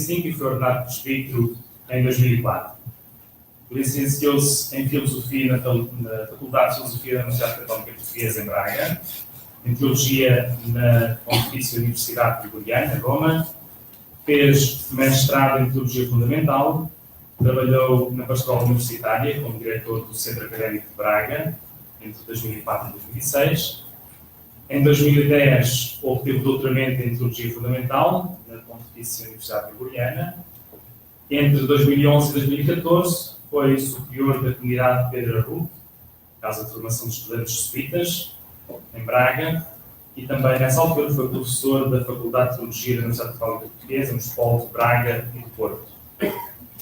1995 e foi ordenado presbítero em 2004. Licenciou-se em Filosofia na Faculdade de Filosofia da Universidade Católica Portuguesa, em Braga, em Teologia na Pontifícia Universidade Gregoriana, em Roma, fez mestrado em Teologia Fundamental, trabalhou na Pastoral Universitária como diretor do Centro Académico de Braga, entre 2004 e 2006. Em 2010, obteve doutoramento em Teologia Fundamental na Pontifícia Universidade Gregoriana. Entre 2011 e 2014, foi superior da comunidade Pedro Arruto, Casa de Formação de Estudantes Jesuítas, em Braga, e também nessa altura foi professor da Faculdade de Teologia da Universidade Católica Portuguesa, nos polos de Braga e de Porto.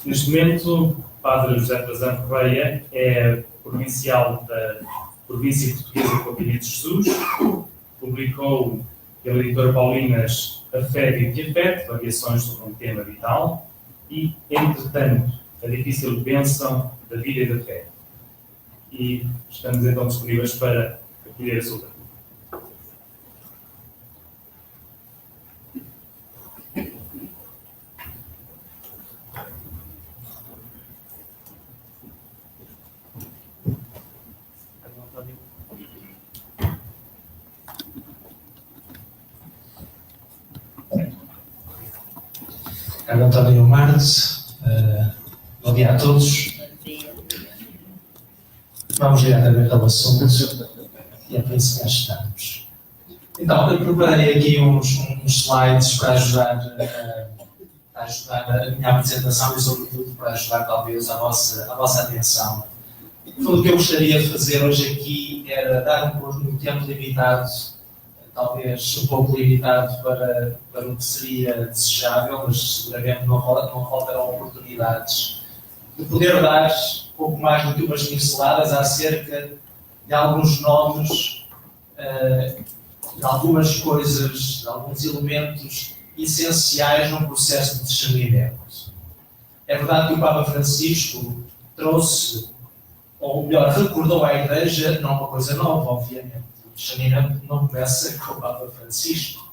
Neste momento, o Padre José Trajano Correia é provincial da Província Portuguesa do Continente de Jesus, publicou pela editora Paulinas A Fé Vive e Afete, variações sobre um tema vital, e, entretanto, A Difícil Bênção da Vida e da Fé. E estamos então disponíveis para acolher a sua pergunta. Carlos António Marques, bom dia a todos. Vamos diretamente ao assunto e é para isso que cá estamos. Então, eu preparei aqui uns slides para ajudar a minha apresentação e, sobretudo, para ajudar talvez a vossa atenção. Tudo o que eu gostaria de fazer hoje aqui era dar um tempo limitado, talvez um pouco limitado para o que seria desejável, mas seguramente não faltarão oportunidades de poder dar um pouco mais do que umas pinceladas acerca de alguns nomes, de algumas coisas, de alguns elementos essenciais num processo de discernimento. É verdade que o Papa Francisco trouxe, ou melhor, recordou à Igreja, não uma coisa nova, obviamente. O discernimento não começa com o Papa Francisco.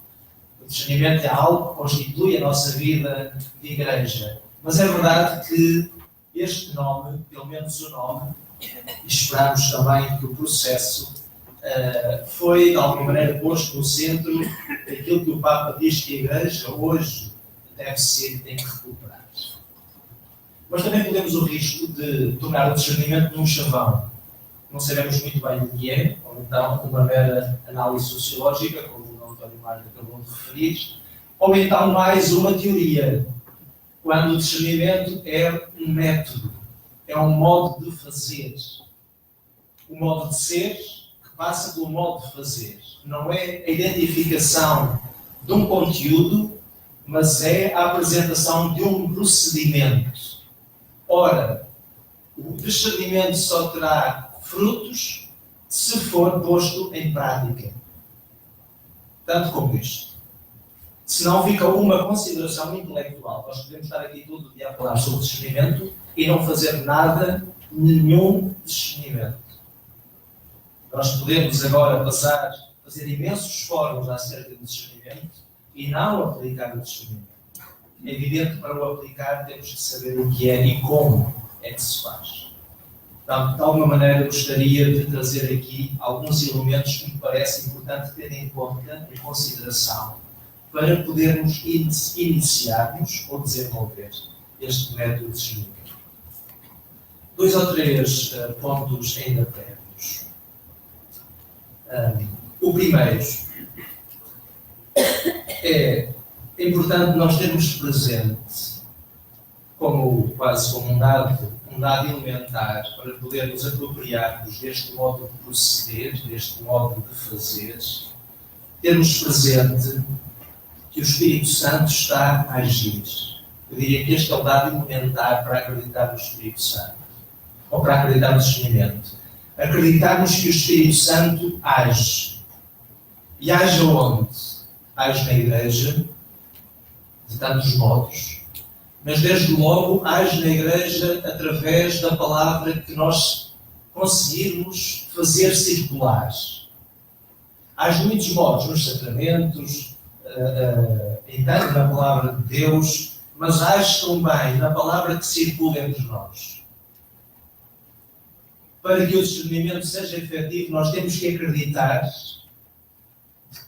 O discernimento é algo que constitui a nossa vida de Igreja. Mas é verdade que este nome, pelo menos o nome, e esperamos também que o processo foi, de alguma maneira, posto no centro daquilo que o Papa diz que a Igreja hoje deve ser e tem que recuperar. Mas também podemos o risco de tornar o discernimento num chavão. Não sabemos muito bem o que é, ou então uma mera análise sociológica, como o António Marques acabou de referir, ou então mais uma teoria, quando o discernimento é um método, é um modo de fazer. O modo de ser que passa pelo modo de fazer. Não é a identificação de um conteúdo, mas é a apresentação de um procedimento. Ora, o discernimento só terá frutos se for posto em prática. Tanto como isto. Se não fica uma consideração intelectual. Nós podemos estar aqui todo o dia a falar sobre discernimento e não fazer nada, nenhum discernimento. Nós podemos agora fazer imensos fóruns acerca do discernimento e não aplicar o discernimento. É evidente que para o aplicar temos que saber o que é e como é que se faz. Então, de alguma maneira, gostaria de trazer aqui alguns elementos que me parece importante ter em conta, em consideração, para podermos iniciarmos ou desenvolver este método de discernimento. 2 ou 3 pontos ainda prévios. O primeiro é importante nós termos presente, quase como um dado elementar, para podermos apropriarmos deste modo de proceder, deste modo de fazer, termos presente que o Espírito Santo está a agir. Eu diria que este é o dado elementar para acreditar no Espírito Santo, ou para acreditar no discernimento. Acreditarmos que o Espírito Santo age. E age onde? Age na Igreja, de tantos modos, mas desde logo age na Igreja através da palavra que nós conseguirmos fazer circular. Age de muitos modos, nos sacramentos, entrando na palavra de Deus, mas age também na palavra que circula entre nós. Para que o discernimento seja efetivo, nós temos que acreditar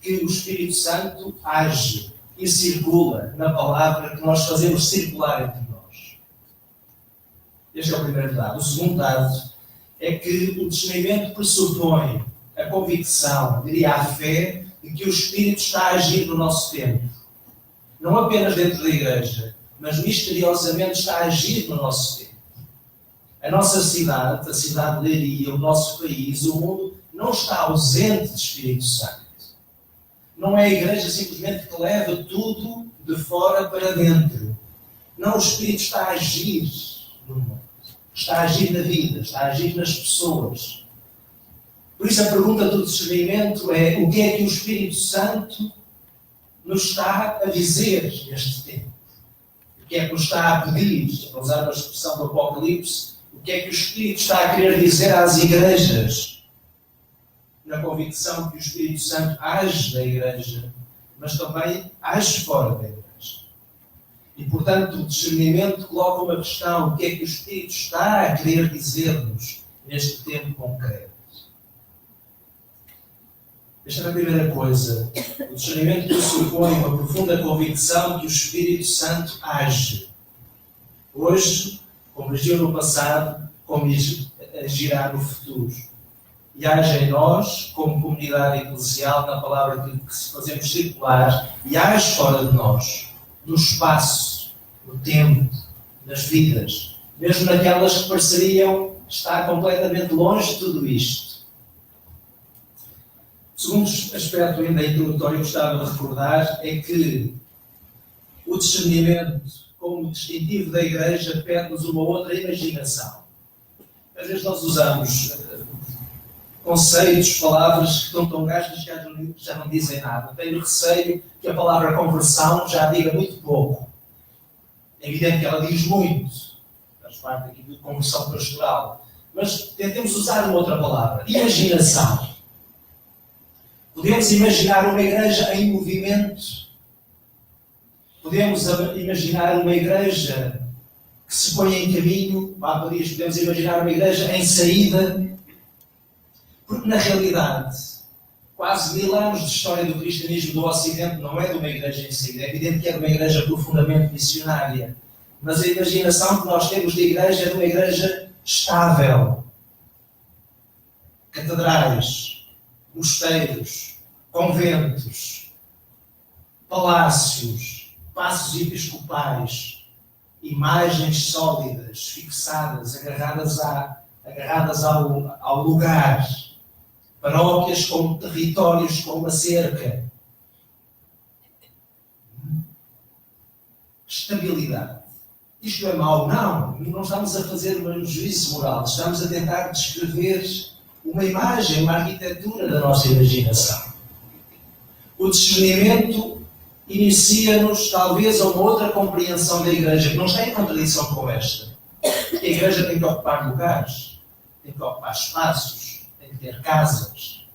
que o Espírito Santo age e circula na palavra que nós fazemos circular entre nós. Este é o primeiro dado. O segundo dado é que o discernimento pressupõe a convicção, diria a fé, de que o Espírito está a agir no nosso tempo. Não apenas dentro da igreja, mas misteriosamente está a agir no nosso tempo. A nossa cidade, a cidade de Leiria, o nosso país, o mundo, não está ausente de Espírito Santo. Não é a igreja simplesmente que leva tudo de fora para dentro. Não, o Espírito está a agir no mundo. Está a agir na vida, está a agir nas pessoas. Por isso a pergunta do discernimento é: o que é que o Espírito Santo nos está a dizer neste tempo? O que é que nos está a pedir? Para usar a expressão do Apocalipse, o que é que o Espírito está a querer dizer às igrejas? Na convicção que o Espírito Santo age na igreja, mas também age fora da igreja. E, portanto, o discernimento coloca uma questão: o que é que o Espírito está a querer dizer-nos neste tempo concreto? Esta é a primeira coisa. O discernimento pressupõe uma profunda convicção que o Espírito Santo age. Hoje, como agiu no passado, como agirá no futuro. E age em nós, como comunidade eclesial, na palavra que fazemos circular, e age fora de nós, no espaço, no tempo, nas vidas, mesmo naquelas que pareceriam estar completamente longe de tudo isto. O segundo aspecto ainda introdutório que gostava de recordar é que o discernimento, como distintivo da Igreja, pede-nos uma outra imaginação. Às vezes nós usamos conceitos, palavras que estão tão gastas que já não dizem nada. Tenho receio que a palavra conversão já diga muito pouco. É evidente que ela diz muito. Faz parte aqui de conversão pastoral. Mas tentemos usar uma outra palavra. Imaginação. Podemos imaginar uma igreja em movimento. Podemos imaginar uma igreja que se põe em caminho. Papa diz, podemos imaginar uma igreja em saída. Porque, na realidade, quase 1000 anos de história do cristianismo do Ocidente não é de uma igreja em saída. É evidente que é de uma igreja profundamente missionária. Mas a imaginação que nós temos de igreja é de uma igreja estável. Catedrais, mosteiros, conventos, palácios, passos episcopais, imagens sólidas, fixadas, agarradas ao lugar, paróquias com territórios com uma cerca. Estabilidade. Isto é mau? Não. Não estamos a fazer um juízo moral. Estamos a tentar descrever uma imagem, uma arquitetura da nossa imaginação. O discernimento inicia-nos, talvez, a uma outra compreensão da Igreja, que não está em contradição com esta. A Igreja tem que ocupar lugares, tem que ocupar espaços, tem que ter casas.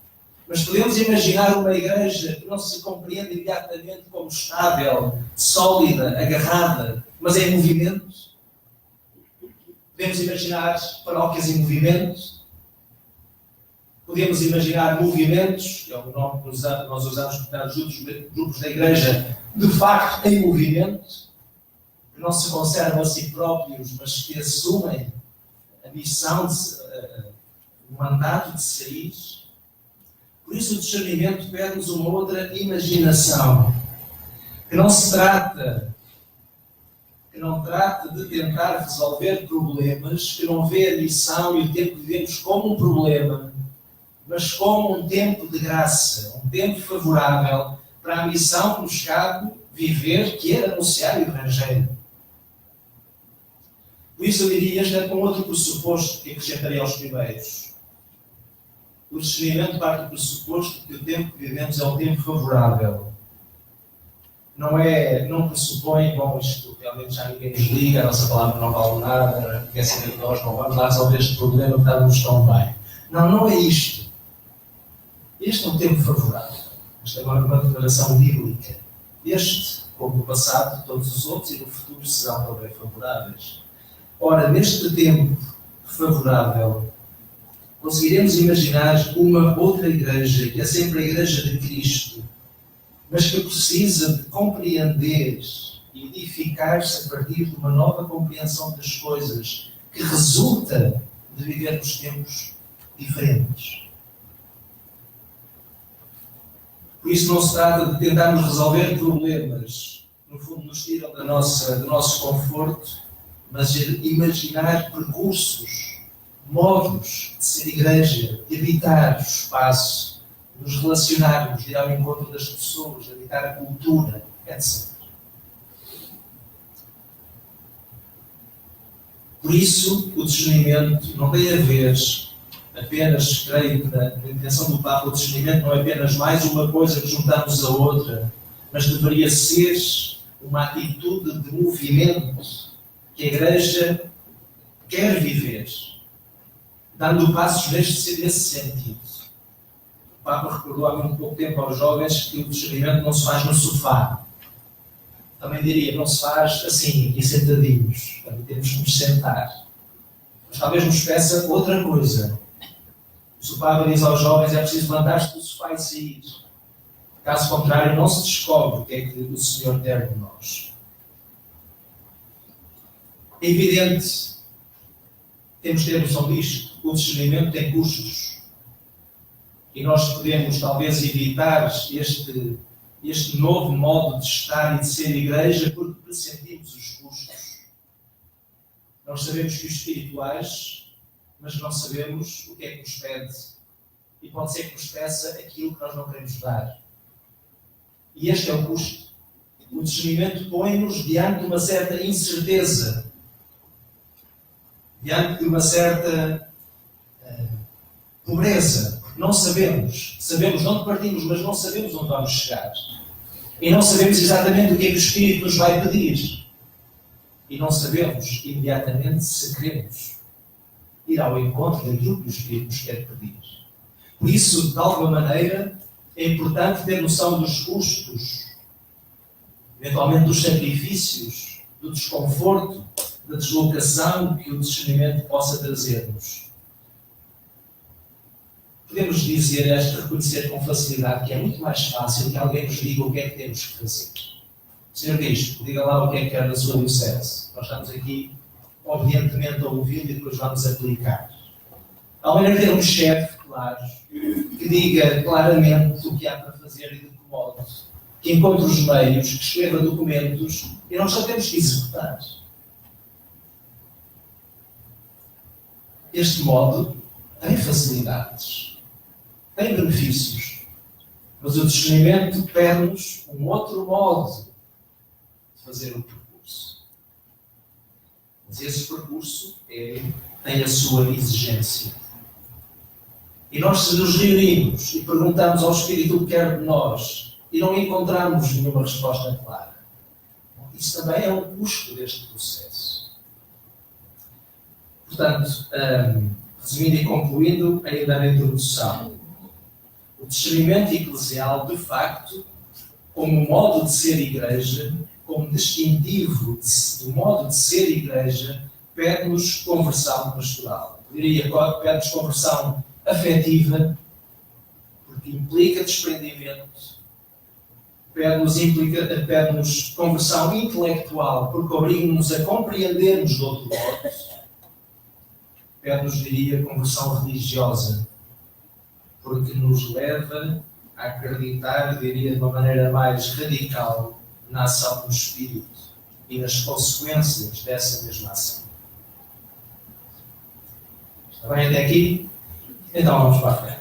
Mas podemos imaginar uma Igreja que não se compreende imediatamente como estável, sólida, agarrada, mas em movimento. Podemos imaginar paróquias em movimento. Podemos imaginar movimentos, que é o nome que nós usamos para os grupos da Igreja, de facto em movimento, que não se conservam a si próprios, mas que assumem a missão, o mandato de sair. Por isso o discernimento pede-nos uma outra imaginação, que não trata de tentar resolver problemas, que não vê a missão e o tempo que vivemos como um problema, mas como um tempo de graça, um tempo favorável para a missão que nos cabe viver, que é anunciar o Evangelho. Por isso eu diria, este é com outro pressuposto que acrescentaria aos primeiros. O discernimento parte do pressuposto que o tempo que vivemos é um tempo favorável. Não pressupõe, bom, isto realmente já ninguém nos liga, a nossa palavra não vale nada, quer saber de nós, não vamos lá resolver este problema que estamos tão bem. Não é isto. Este é um tempo favorável. Esta agora é uma declaração bíblica. Este como no passado, todos os outros e no futuro serão também favoráveis. Ora, neste tempo favorável, conseguiremos imaginar uma outra igreja, que é sempre a igreja de Cristo, mas que precisa de compreender e edificar-se a partir de uma nova compreensão das coisas, que resulta de vivermos tempos diferentes. Por isso não se trata de tentarmos resolver problemas, no fundo nos tiram do nosso conforto, mas de imaginar percursos, modos de ser igreja, de habitar o espaço, de nos relacionarmos, de ir ao encontro das pessoas, de habitar a cultura, etc. Por isso, o discernimento não tem a ver apenas, creio que na intenção do Papa, o discernimento não é apenas mais uma coisa que juntamos a outra, mas deveria ser uma atitude de movimento que a Igreja quer viver, dando passos nesse sentido. O Papa recordou há muito pouco tempo aos jovens que o discernimento não se faz no sofá. Também diria, não se faz assim, aqui sentadinhos. Também temos que nos sentar. Mas talvez nos peça outra coisa. O Papa diz aos jovens, é preciso levantar-se do sofá e sair. Caso contrário, não se descobre o que é que o Senhor quer de nós. É evidente, temos que ter noção disto, o discernimento tem custos. E nós podemos talvez evitar este novo modo de estar e de ser igreja porque pressentimos os custos. Nós sabemos que os espirituais, mas não sabemos o que é que nos pede. E pode ser que nos peça aquilo que nós não queremos dar. E este é o custo. O discernimento põe-nos diante de uma certa incerteza, diante de uma certa pobreza. Não sabemos. Sabemos de onde partimos, mas não sabemos onde vamos chegar. E não sabemos exatamente o que é que o Espírito nos vai pedir. E não sabemos imediatamente se queremos ir ao encontro daquilo que o Espírito nos quer pedir. Por isso, de alguma maneira, é importante ter noção dos custos, eventualmente dos sacrifícios, do desconforto, da deslocação que o discernimento possa trazer-nos. Podemos reconhecer com facilidade que é muito mais fácil que alguém nos diga o que é que temos que fazer. Senhor Bispo, diga lá o que é que quer da sua diocese. Nós estamos aqui, obedientemente, a ouvi-lo e depois vamos aplicar. Ao menos ter um chefe, claro, que diga claramente o que há para fazer e de que modo, que encontre os meios, que escreva documentos e nós só temos que executar. Este modo tem facilidades, tem benefícios, mas o discernimento pede-nos um outro modo de fazer o percurso. Mas esse percurso tem a sua exigência. E nós, se nos reunimos e perguntamos ao Espírito o que quer de nós e não encontramos nenhuma resposta clara, isso também é um custo deste processo. Portanto, resumindo e concluindo, ainda na introdução, o discernimento eclesial, de facto, como modo de ser igreja, como distintivo do modo de ser igreja, pede-nos conversão pastoral. Eu diria, pede-nos conversão afetiva, porque implica desprendimento. Pede-nos conversão intelectual, porque obriga-nos a compreendermos de outro modo. Pede-nos, diria, conversão religiosa, porque nos leva a acreditar, diria, de uma maneira mais radical na ação do Espírito e nas consequências dessa mesma ação. Está bem até aqui? Então vamos para a frente.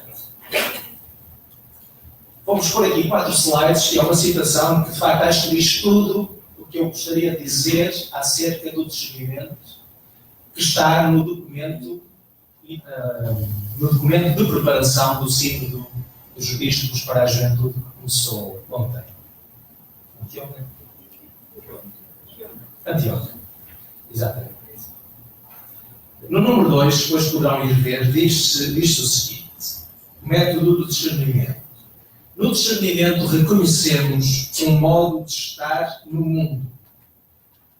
Vamos pôr aqui 4 slides, e é uma citação que de facto acho que diz tudo o que eu gostaria de dizer acerca do discernimento que está no documento de preparação do Sínodo dos Bispos para a Juventude que começou ontem. Anteontem. Exatamente. No número 2, depois poderão ir ver, diz-se o seguinte: o método do discernimento. No discernimento reconhecemos um modo de estar no mundo,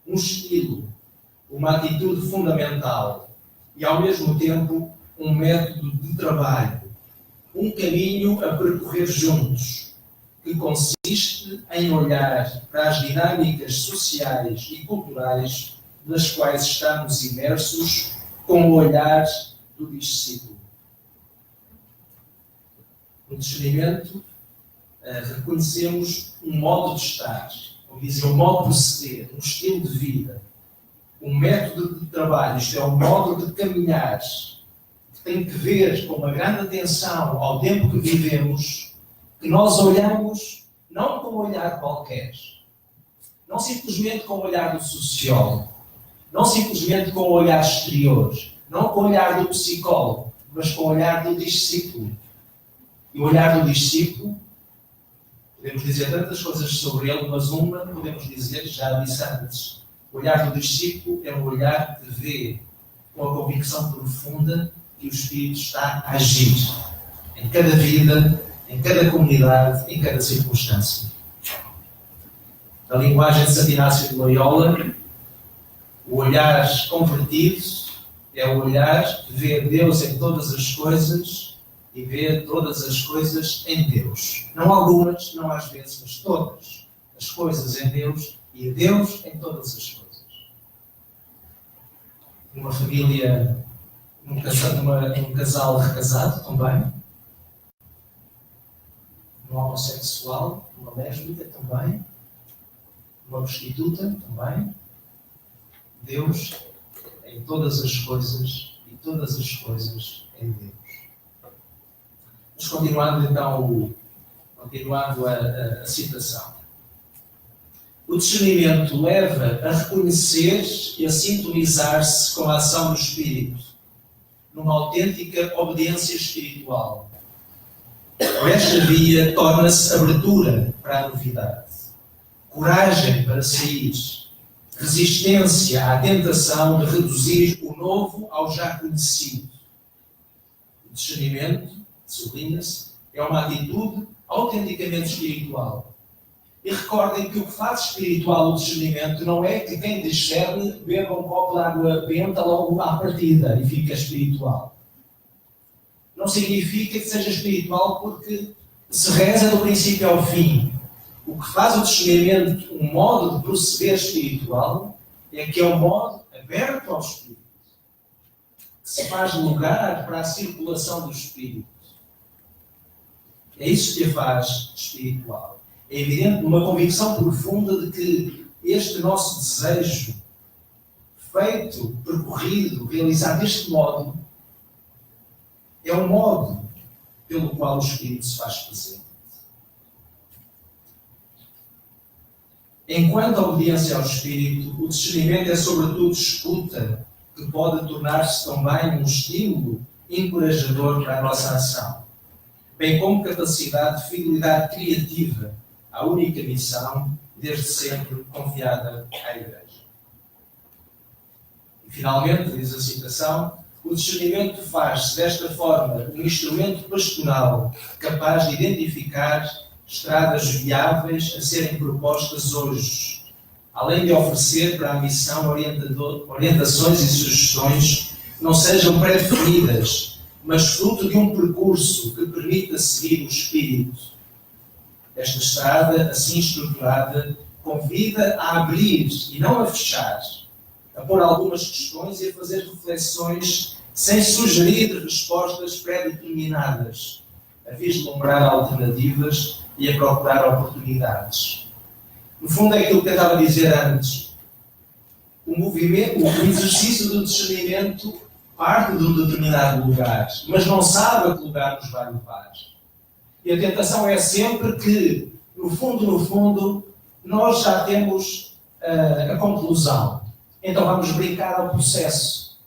um estilo, uma atitude fundamental e, ao mesmo tempo, um método de trabalho, um caminho a percorrer juntos, que consiste em olhar para as dinâmicas sociais e culturais nas quais estamos imersos com o olhar do discípulo. No discernimento, reconhecemos um modo de estar, ou dizer, um modo de proceder, um estilo de vida, um método de trabalho, isto é, um modo de caminhar, que tem que ver com uma grande atenção ao tempo que vivemos, que nós olhamos não com um olhar qualquer, não simplesmente com o olhar do sociólogo, não simplesmente com o olhar exterior, não com o olhar do psicólogo, mas com o olhar do discípulo. E o olhar do discípulo, podemos dizer tantas coisas sobre ele, mas uma podemos dizer, já disse antes, o olhar do discípulo é um olhar que vê com a convicção profunda que o Espírito está a agir em cada vida, em cada comunidade, em cada circunstância. Na linguagem de Santo Inácio de Loyola, o olhar convertido é o olhar que vê Deus em todas as coisas e vê todas as coisas em Deus. Não algumas, não às vezes, mas todas as coisas em Deus e Deus em todas as coisas. Numa família, num casal recasado também, num homossexual, numa lésbica também, numa prostituta também, Deus em todas as coisas e todas as coisas em Deus. Mas continuando então a citação. O discernimento leva a reconhecer e a sintonizar-se com a ação do Espírito, numa autêntica obediência espiritual. Por esta via torna-se abertura para a novidade, coragem para sair, resistência à tentação de reduzir o novo ao já conhecido. O discernimento, sublinha-se, é uma atitude autenticamente espiritual. E recordem que o que faz espiritual o discernimento não é que quem discerne beba um copo de água benta logo à partida e fica espiritual. Não significa que seja espiritual porque se reza do princípio ao fim. O que faz o discernimento um modo de proceder espiritual é que é um modo aberto ao Espírito, que se faz lugar para a circulação do Espírito. É isso que a faz espiritual. É evidente uma convicção profunda de que este nosso desejo, feito, percorrido, realizado deste modo, é um modo pelo qual o Espírito se faz presente. Enquanto a obediência ao Espírito, o discernimento é sobretudo escuta, que pode tornar-se também um estímulo encorajador para a nossa ação, bem como capacidade de fidelidade criativa à única missão, desde sempre confiada à Igreja. E finalmente, diz a citação, o discernimento faz-se desta forma um instrumento pastoral capaz de identificar estradas viáveis a serem propostas hoje, além de oferecer para a missão orientações e sugestões que não sejam pré-definidas, mas fruto de um percurso que permita seguir o Espírito. Esta estrada, assim estruturada, convida a abrir e não a fechar, a pôr algumas questões e a fazer reflexões sem sugerir respostas pré-determinadas, a vislumbrar alternativas e a procurar oportunidades. No fundo é aquilo que eu estava a dizer antes. O exercício do discernimento parte de um determinado lugar, mas não sabe a que lugar nos vai levar. E a tentação é sempre que, no fundo, nós já temos a conclusão. Então vamos brincar ao processo.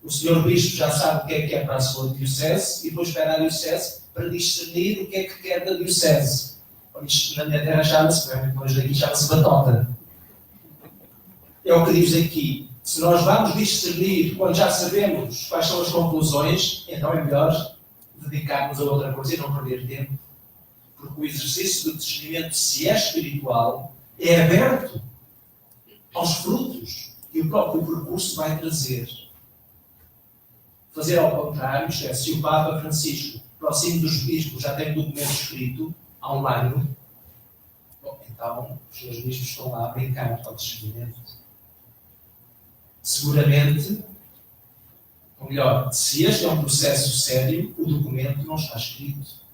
O senhor Bispo já sabe o que é para a sua diocese e depois espera a diocese para discernir o que é que quer da diocese. Isto na minha terra chama-se, mas aqui chama-se batota. É o que diz aqui. Se nós vamos discernir quando já sabemos quais são as conclusões, então é melhor dedicarmos a outra coisa e não perder tempo. Porque o exercício do discernimento, se é espiritual, é aberto aos frutos que o próprio percurso vai trazer. Fazer ao contrário, isto é, se o Papa Francisco, próximo dos bispos, já tem um documento escrito há um ano, bom, então os seus bispos estão lá a brincar ao discernimento. Seguramente, ou melhor, se este é um processo sério, o documento não está escrito.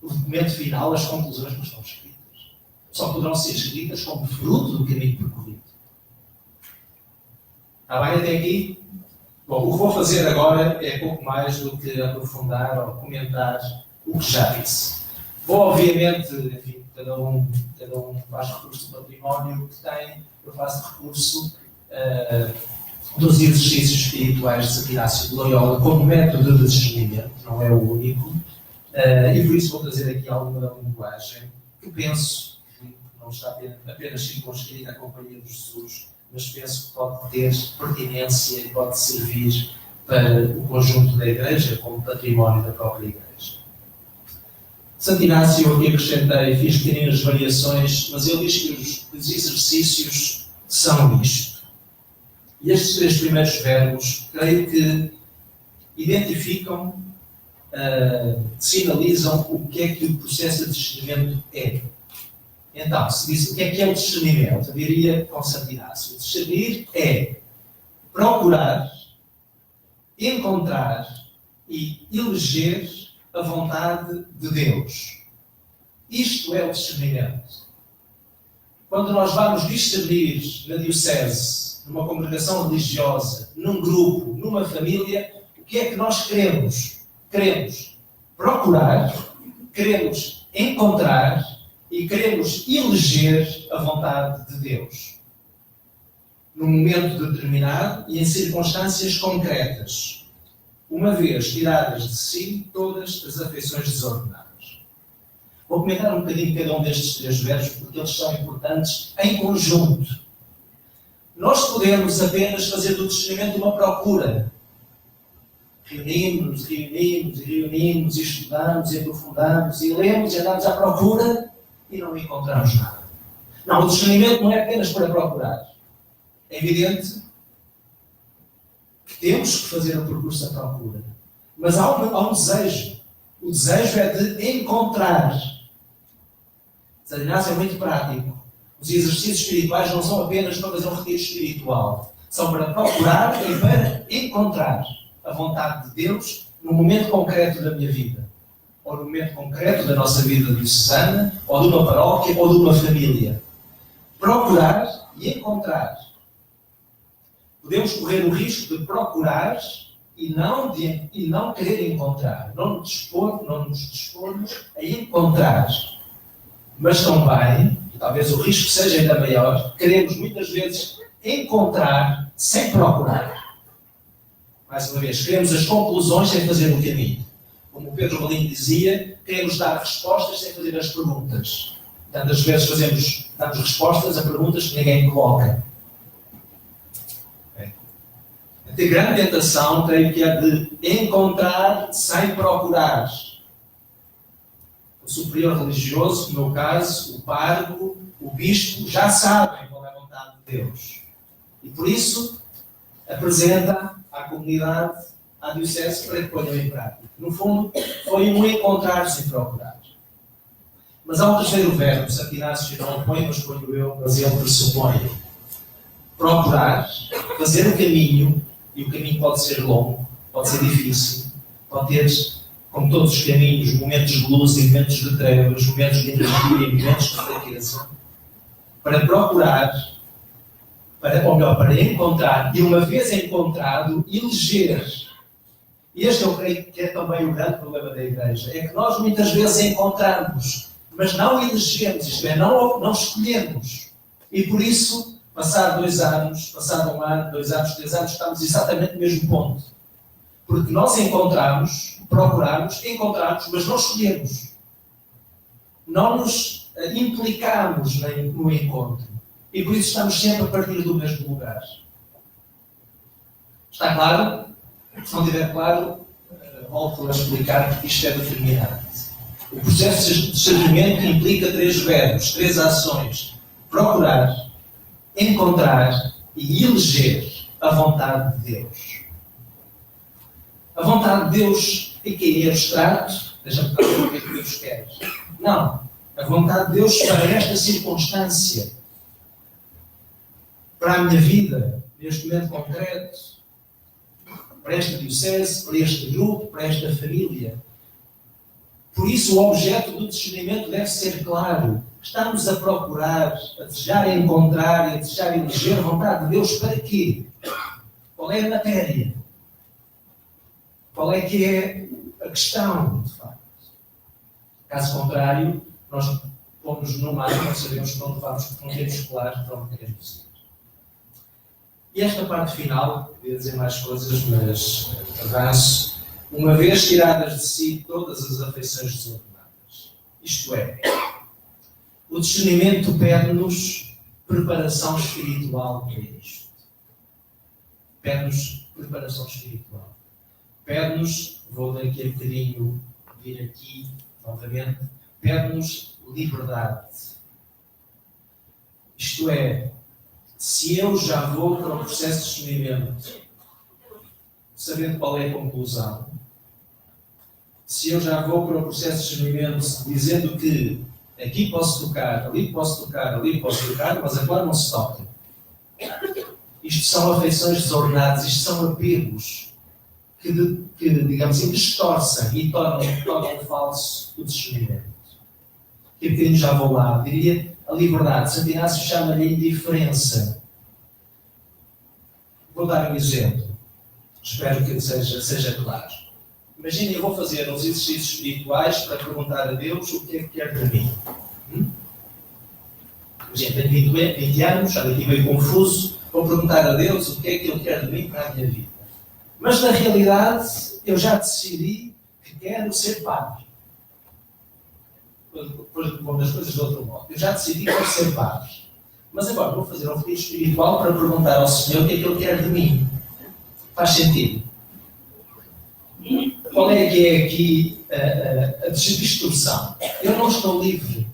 O documento final, as conclusões não estão escritas. Só poderão ser escritas como fruto do caminho percorrido. Está bem até aqui? Bom, o que vou fazer agora é pouco mais do que aprofundar ou comentar o que já disse. Vou, obviamente, enfim, cada um faz recurso do património que tem, eu faço recurso dos exercícios espirituais de Santo Inácio de Loyola como método de discernimento, não é o único, e por isso vou trazer aqui alguma linguagem que penso que não está apenas circunscrita à Companhia de Jesus, mas penso que pode ter pertinência e pode servir para o conjunto da Igreja como património da própria Igreja. Santo Inácio, eu aqui acrescentei, fiz pequenas variações, mas ele diz que os exercícios são isto. E estes 3 primeiros verbos, creio que identificam, sinalizam o que é que o processo de discernimento é. Então, se diz o que é o discernimento, eu diria com Santo Inácio, discernir é procurar, encontrar e eleger a vontade de Deus. Isto é o discernimento. Quando nós vamos discernir na diocese, numa congregação religiosa, num grupo, numa família, o que é que nós queremos? Queremos procurar, queremos encontrar e queremos eleger a vontade de Deus. Num momento determinado e em circunstâncias concretas, uma vez tiradas de si todas as afeições desordenadas. Vou comentar um bocadinho cada um destes 3 verbos porque eles são importantes em conjunto. Nós podemos apenas fazer do discernimento uma procura. Reunimos, e estudamos, e aprofundamos, e lemos, e andamos à procura, e não encontramos nada. Não, o discernimento não é apenas para procurar. É evidente que temos que fazer o percurso da procura. Mas há um desejo. O desejo é de encontrar. Santo Inácio é muito prático. Os exercícios espirituais não são apenas para fazer um retiro espiritual. São para procurar e para encontrar a vontade de Deus no momento concreto da minha vida. Ou no momento concreto da nossa vida diocesana, ou de uma paróquia, ou de uma família. Procurar e encontrar. Podemos correr o risco de procurar e não querer encontrar. Não nos dispormos a encontrar. Mas também, e talvez o risco seja ainda maior, queremos muitas vezes encontrar sem procurar. Mais uma vez, queremos as conclusões sem fazer o caminho. Como o Pedro Valim dizia, queremos dar respostas sem fazer as perguntas. Tantas vezes damos respostas a perguntas que ninguém coloca. A grande tentação, creio que é de encontrar sem procurar. O superior religioso, no meu caso, o pároco, o bispo, já sabem qual é a vontade de Deus. E por isso, apresenta à comunidade, à diocese, para que ponham em prática. No fundo, foi um encontrar sem procurar. Mas há um terceiro verbo, Santo Inácio não o põe, mas ponho eu, mas ele pressupõe. Procurar, fazer o caminho, e o caminho pode ser longo, pode ser difícil, pode ter, como todos os caminhos, momentos de luz e momentos de trevas, momentos de energia e momentos de fraqueza, para procurar, para encontrar, e uma vez encontrado, eleger. Este eu creio que é também o grande problema da Igreja, é que nós muitas vezes encontramos, mas não elegemos, isto é, não escolhemos. E por isso, passado 2 anos, passado 1 ano, 2 anos, 3 anos, estamos exatamente no mesmo ponto. Porque nós procuramos, encontramos, mas não escolhemos. Não nos implicamos no encontro. E por isso estamos sempre a partir do mesmo lugar. Está claro? Se não estiver claro, volto a explicar porque isto é determinante. O processo de discernimento implica 3 verbos, 3 ações: procurar, encontrar e eleger a vontade de Deus. A vontade de Deus é que é abstrato, deixa-me ver o que é que Deus quer. Não. A vontade de Deus para esta circunstância, para a minha vida, neste momento concreto, para esta diocese, para este grupo, para esta família. Por isso, o objeto do discernimento deve ser claro. Estamos a procurar, a desejar encontrar e a desejar eleger a vontade de Deus para quê? Qual é a matéria? Qual é que é a questão, de facto? Caso contrário, nós pomos no mar, não sabemos para onde vamos, porque não temos claro para onde queremos ir. E esta parte final, queria dizer mais coisas, mas avanço. Uma vez tiradas de si todas as afeições desordenadas. Isto é, o discernimento pede-nos preparação espiritual para isto. Pede-nos preparação espiritual. Pede-nos, vou daqui a bocadinho vir aqui novamente, pede-nos liberdade. Isto é, se eu já vou para o processo de discernimento, sabendo qual é a conclusão, se eu já vou para o processo de discernimento dizendo que aqui posso tocar, ali posso tocar, ali posso tocar, mas agora não se toca. Isto são afeições desordenadas, isto são apegos que digamos assim, distorcem e tornam falso o discernimento. E bocadinho já vou lá, diria a liberdade. Santo Inácio chama-lhe a indiferença. Vou dar um exemplo. Espero que seja claro. Imaginem, eu vou fazer uns exercícios espirituais para perguntar a Deus o que é que quer de mim. Imaginem, tenho 20 anos, já aqui meio confuso, vou perguntar a Deus o que é que Ele quer de mim para a minha vida. Mas na realidade, eu já decidi que quero ser padre. Depois vou das coisas de outro modo. Eu já decidi que quero ser padre. Mas agora vou fazer um retiro espiritual para perguntar ao Senhor o que é que Ele quer de mim. Faz sentido? Qual é que é aqui a distorção? Eu não estou livre.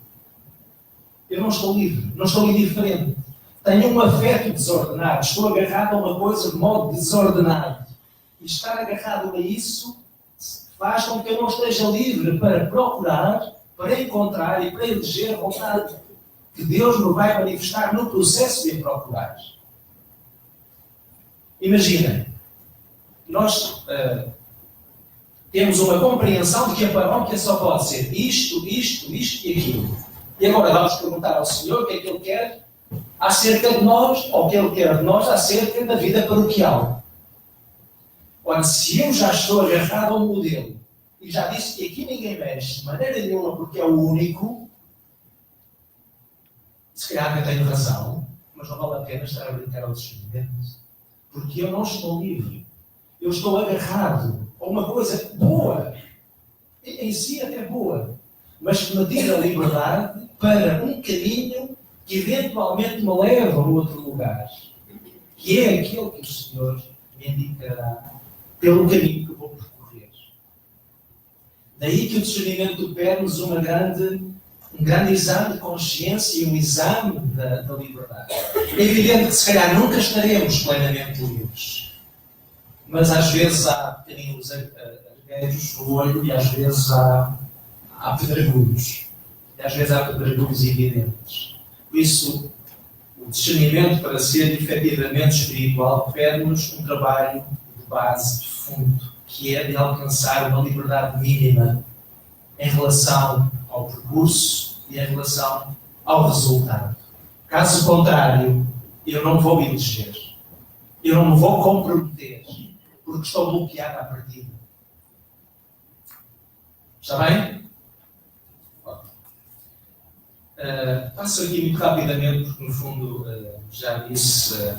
Eu não estou livre. Não estou indiferente. Tenho um afeto desordenado. Estou agarrado a uma coisa de modo desordenado. E estar agarrado a isso faz com que eu não esteja livre para procurar, para encontrar e para eleger a vontade que Deus me vai manifestar no processo de procurar. Imaginem, nós temos uma compreensão de que a paróquia só pode ser isto, isto, isto e aquilo. E agora vamos perguntar ao Senhor o que é que Ele quer acerca de nós, ou o que Ele quer de nós acerca da vida paroquial. Ora, se eu já estou agarrado ao modelo e já disse que aqui ninguém mexe de maneira nenhuma porque é o único, se calhar eu tenho razão, mas não vale a pena estar a brincar ao discernimento. Porque eu não estou livre. Eu estou agarrado a uma coisa boa, em si até boa, mas que me tira a liberdade para um caminho que eventualmente me leva a outro lugar, que é aquele que o Senhor me indicará pelo caminho que vou percorrer. Daí que o discernimento pede-nos um grande exame de consciência e um exame da liberdade. É evidente que se calhar nunca estaremos plenamente livres. Mas às vezes há pequeninos argueiros no olho e às vezes há pedregulhos. E às vezes há pedregulhos evidentes. Por isso, o discernimento, para ser efetivamente espiritual, pede-nos um trabalho de base, de fundo, que é de alcançar uma liberdade mínima em relação ao percurso e em relação ao resultado. Caso contrário, eu não vou eleger. Eu não me vou comprometer, porque estou bloqueado à partida. Está bem? Passo aqui muito rapidamente, porque no fundo já disse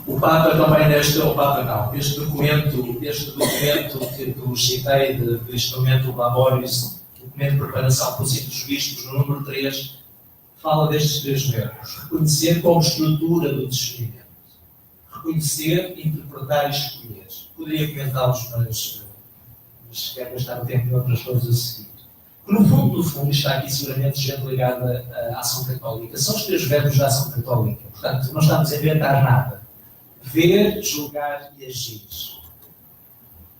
o Papa também este documento que vos citei do instrumento Laboris, documento de preparação para o sítio dos bispos, no número 3, fala destes 3 verbos. Reconhecer como estrutura do discernimento. Reconhecer, interpretar e escolher. Poderia comentá-los, mas quero gastar o tempo em outras coisas a seguir. que no fundo, está aqui seguramente gente ligada à ação católica. São os 3 verbos da ação católica. Portanto, não estamos a inventar nada. Ver, julgar e agir.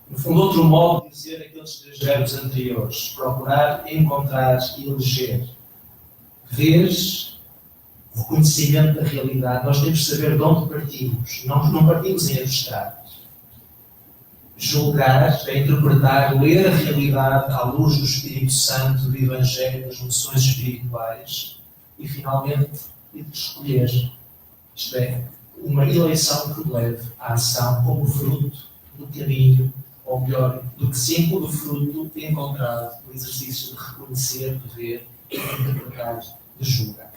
No fundo, outro modo de dizer aqueles 3 verbos anteriores. Procurar, encontrar e eleger. Ver, o conhecimento da realidade. Nós temos de saber de onde partimos. Não partimos em abstrato. Julgar é interpretar, ler a realidade à luz do Espírito Santo, do Evangelho, das noções espirituais e, finalmente, escolher. Isto é, uma eleição que leve à ação como fruto do caminho, ou melhor, do que sempre do fruto encontrado no exercício de reconhecer, de ver, de interpretar, de julgar.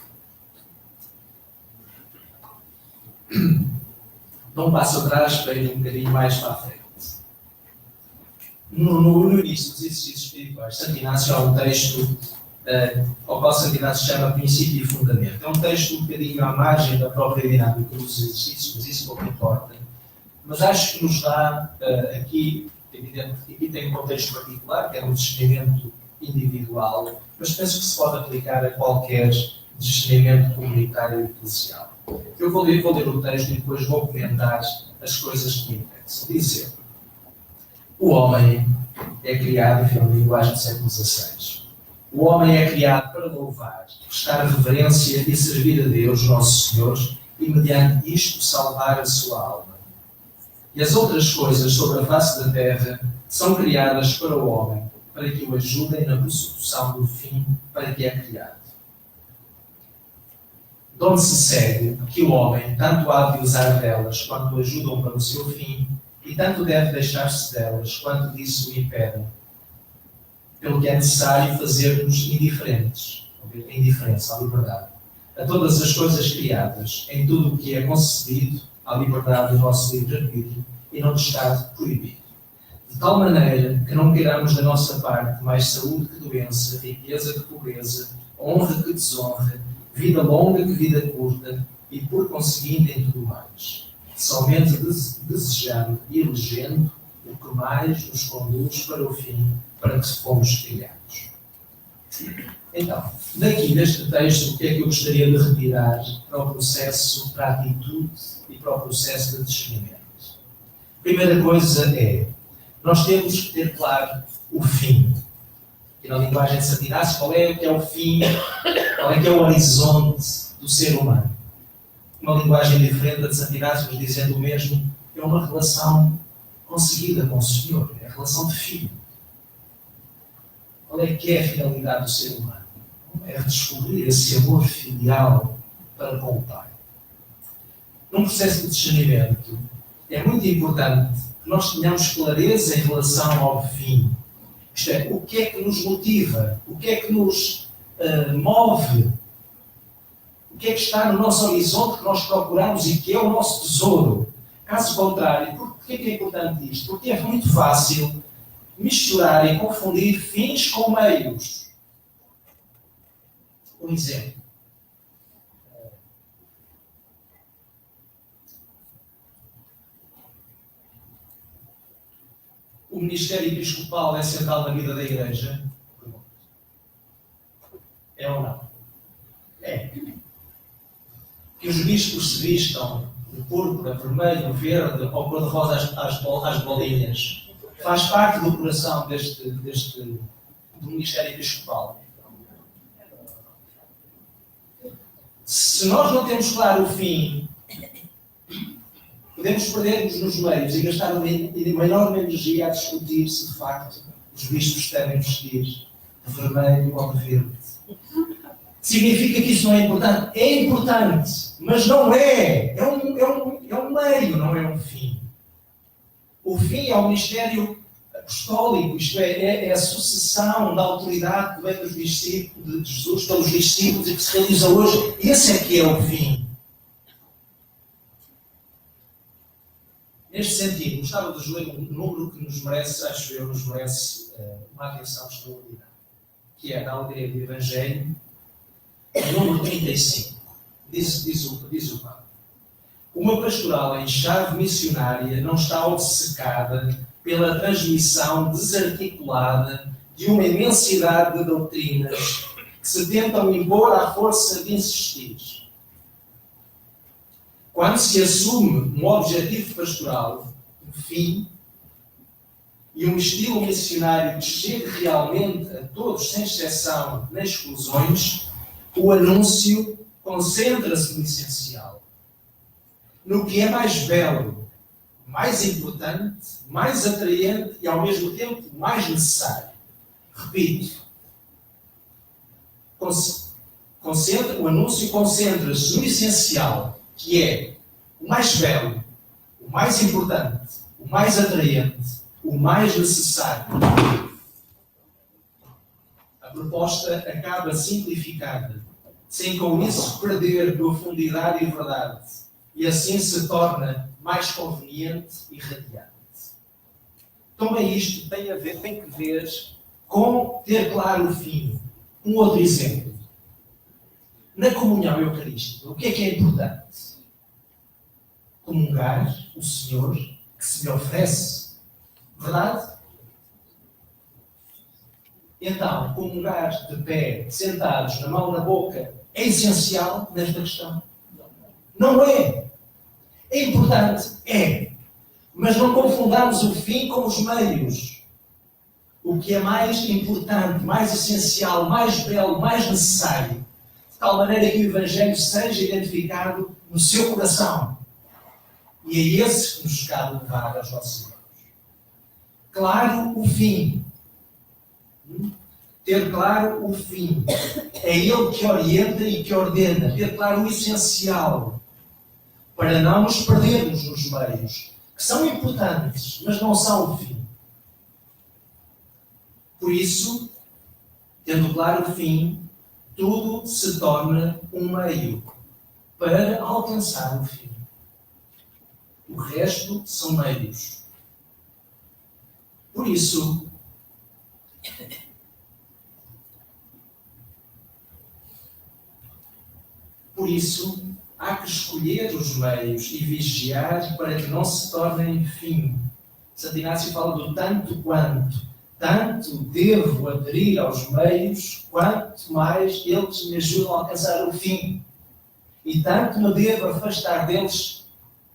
Dou um passo atrás para ir um bocadinho mais para a frente. No início dos exercícios espirituais, Santo Inácio há um texto ao qual Santo Inácio chama Princípio e Fundamento. É um texto um bocadinho à margem da própria dinâmica dos exercícios, mas isso pouco importa. Mas acho que nos dá aqui, evidente, aqui tem um contexto particular, que é um discernimento individual, mas penso que se pode aplicar a qualquer discernimento comunitário e eclesial. Eu vou ler o texto e depois vou comentar as coisas que me interessam. Diz ele: o homem é criado, enfim, na linguagem do século XVI. O homem é criado para louvar, prestar reverência e servir a Deus, nosso Senhor, e mediante isto salvar a sua alma. E as outras coisas sobre a face da terra são criadas para o homem, para que o ajudem na consecução do fim para que é criado. De onde se segue que o homem tanto há de usar delas quanto o ajudam para o seu fim, e tanto deve deixar-se delas quanto disso o impedem, pelo que é necessário fazer-nos indiferentes, a indiferença, à liberdade, a todas as coisas criadas, em tudo o que é concebido, à liberdade do nosso livre-arbítrio, e não de estar proibido. De tal maneira que não queiramos da nossa parte mais saúde que doença, riqueza que pobreza, honra que desonra, vida longa que vida curta, e por conseguinte em tudo mais. Somente desejando e elegendo o que mais nos conduz para o fim, para que fomos criados. Então, daqui neste texto, o que é que eu gostaria de retirar para o processo, para a atitude e para o processo de discernimento? A primeira coisa é, nós temos que ter claro o fim. E na linguagem de Santo Inácio, qual é que é o fim, qual é que é o horizonte do ser humano? Uma linguagem diferente da de Santo Inácio, mas dizendo o mesmo, é uma relação conseguida com o Senhor, é a relação de filho. Qual é que é a finalidade do ser humano? É descobrir esse amor filial para com o Pai. Num processo de discernimento, é muito importante que nós tenhamos clareza em relação ao fim. Isto é, o que é que nos motiva? O que é que nos move? O que é que está no nosso horizonte que nós procuramos e que é o nosso tesouro? Caso contrário, por que é importante isto? Porque é muito fácil misturar e confundir fins com meios. Um exemplo. O ministério episcopal é central na vida da Igreja? É ou não? É. Que os bispos se vistam de púrpura, vermelho, verde ou cor-de-rosa às bolinhas faz parte do coração do ministério episcopal. Se nós não temos claro o fim, podemos perder-nos nos meios e gastar uma enorme energia a discutir se de facto os bispos devem vestir de vermelho ou de verde. Significa que isso não é importante? É importante, mas não é. É um meio, não é um fim. O fim é o ministério apostólico, isto é a sucessão da autoridade que vem dos discípulos de Jesus pelos discípulos e que se realiza hoje. Esse é que é o fim. Neste sentido, gostava de ler um número que nos merece, acho eu, uma atenção extraordinária, que é da aldeia do Evangelho, número 35. Diz o Papa: uma pastoral em chave missionária não está obcecada pela transmissão desarticulada de uma imensidade de doutrinas que se tentam impor à força de insistir. Quando se assume um objetivo pastoral, um fim, e um estilo missionário que chegue realmente a todos, sem exceção nem exclusões, o anúncio concentra-se no essencial, no que é mais belo, mais importante, mais atraente e, ao mesmo tempo, mais necessário. Repito, o anúncio concentra-se no essencial, que é o mais belo, o mais importante, o mais atraente, o mais necessário. A proposta acaba simplificada, sem com isso perder profundidade e verdade, e assim se torna mais conveniente e radiante. Também isto tem que ver com ter claro o fim. Um outro exemplo. Na comunhão eucarística, o que é importante? Comungar o Senhor que se me oferece. Verdade? Então, comungar de pé, sentados, na mão na boca, é essencial nesta questão? Não é. É importante? É. Mas não confundamos o fim com os meios. O que é mais importante, mais essencial, mais belo, mais necessário, de tal maneira que o Evangelho seja identificado no seu coração. E é esse que nos cabe levar aos nossos irmãos. Claro o fim. Ter claro o fim. É ele que orienta e que ordena. Ter claro o essencial. Para não nos perdermos nos meios, que são importantes, mas não são o fim. Por isso, tendo claro o fim, tudo se torna um meio para alcançar o fim. O resto são meios. Por isso, há que escolher os meios e vigiar para que não se tornem fim. Santo Inácio fala do tanto quanto. Tanto devo aderir aos meios, quanto mais eles me ajudam a alcançar o fim. E tanto me devo afastar deles,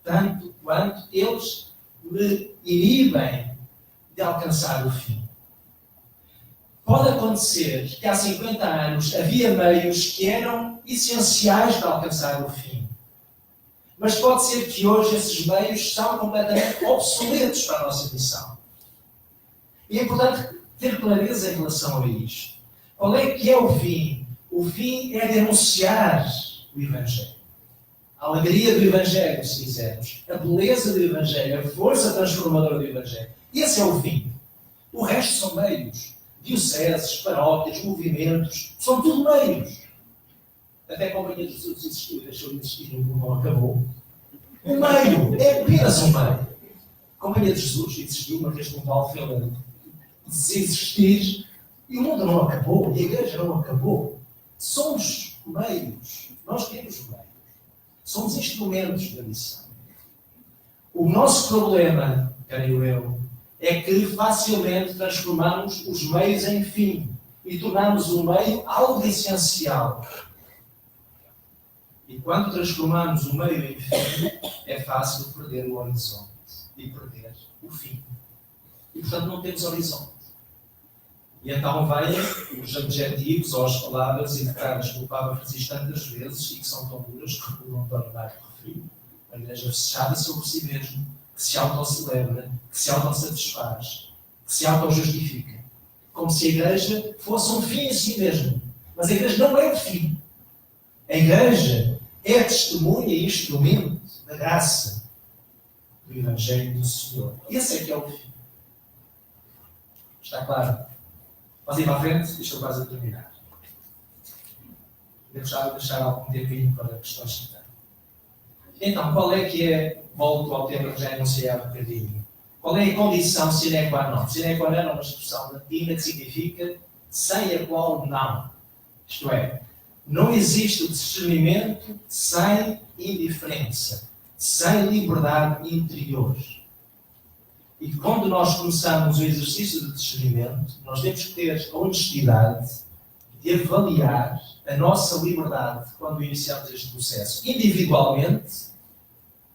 tanto quanto eles me inibem de alcançar o fim. Pode acontecer que há 50 anos havia meios que eram essenciais para alcançar o fim. Mas pode ser que hoje esses meios são completamente obsoletos para a nossa missão. E é importante ter clareza em relação a isto. Qual é que é o fim? O fim é denunciar o Evangelho. A alegria do Evangelho, se quisermos. A beleza do Evangelho, a força transformadora do Evangelho. Esse é o fim. O resto são meios. Dioceses, paróquias, movimentos, são tudo meios. Até a Companhia de Jesus existiu, deixou de existir, não acabou. O meio é apenas um meio. A Companhia de Jesus existiu uma vez com um Alfredo desistir e o mundo não acabou, e a Igreja não acabou. Somos meios. Nós temos meios. Somos instrumentos da missão. O nosso problema, creio eu, é que facilmente transformamos os meios em fim e tornamos o meio algo essencial. E quando transformamos o meio em fim, é fácil perder o horizonte e perder o fim. E, portanto, não temos horizonte. E então vêm os adjetivos ou as palavras indicadas pelo Papa Francisco tantas vezes e que são tão duras que recordam António Mário referiu. A Igreja fechada sobre si mesmo, que se autocelebra, que se autossatisfaz, que se autojustifica. Como se a Igreja fosse um fim em si mesmo. Mas a Igreja não é o fim. A Igreja é testemunha e instrumento da graça do Evangelho do Senhor. Esse é que é o fim. Está claro? Vamos ir para a frente, deixa eu quase terminar. Eu gostava de deixar algum tempinho para questões que tenho. Então, qual é que é, volto ao tema que já enunciei há bocadinho, qual é a condição sine qua non? Sine qua non é uma expressão latina que significa sem a qual não. Isto é, não existe o discernimento sem indiferença, sem liberdade interior. E que quando nós começamos o exercício de discernimento, nós temos que ter a honestidade de avaliar a nossa liberdade quando iniciamos este processo, individualmente,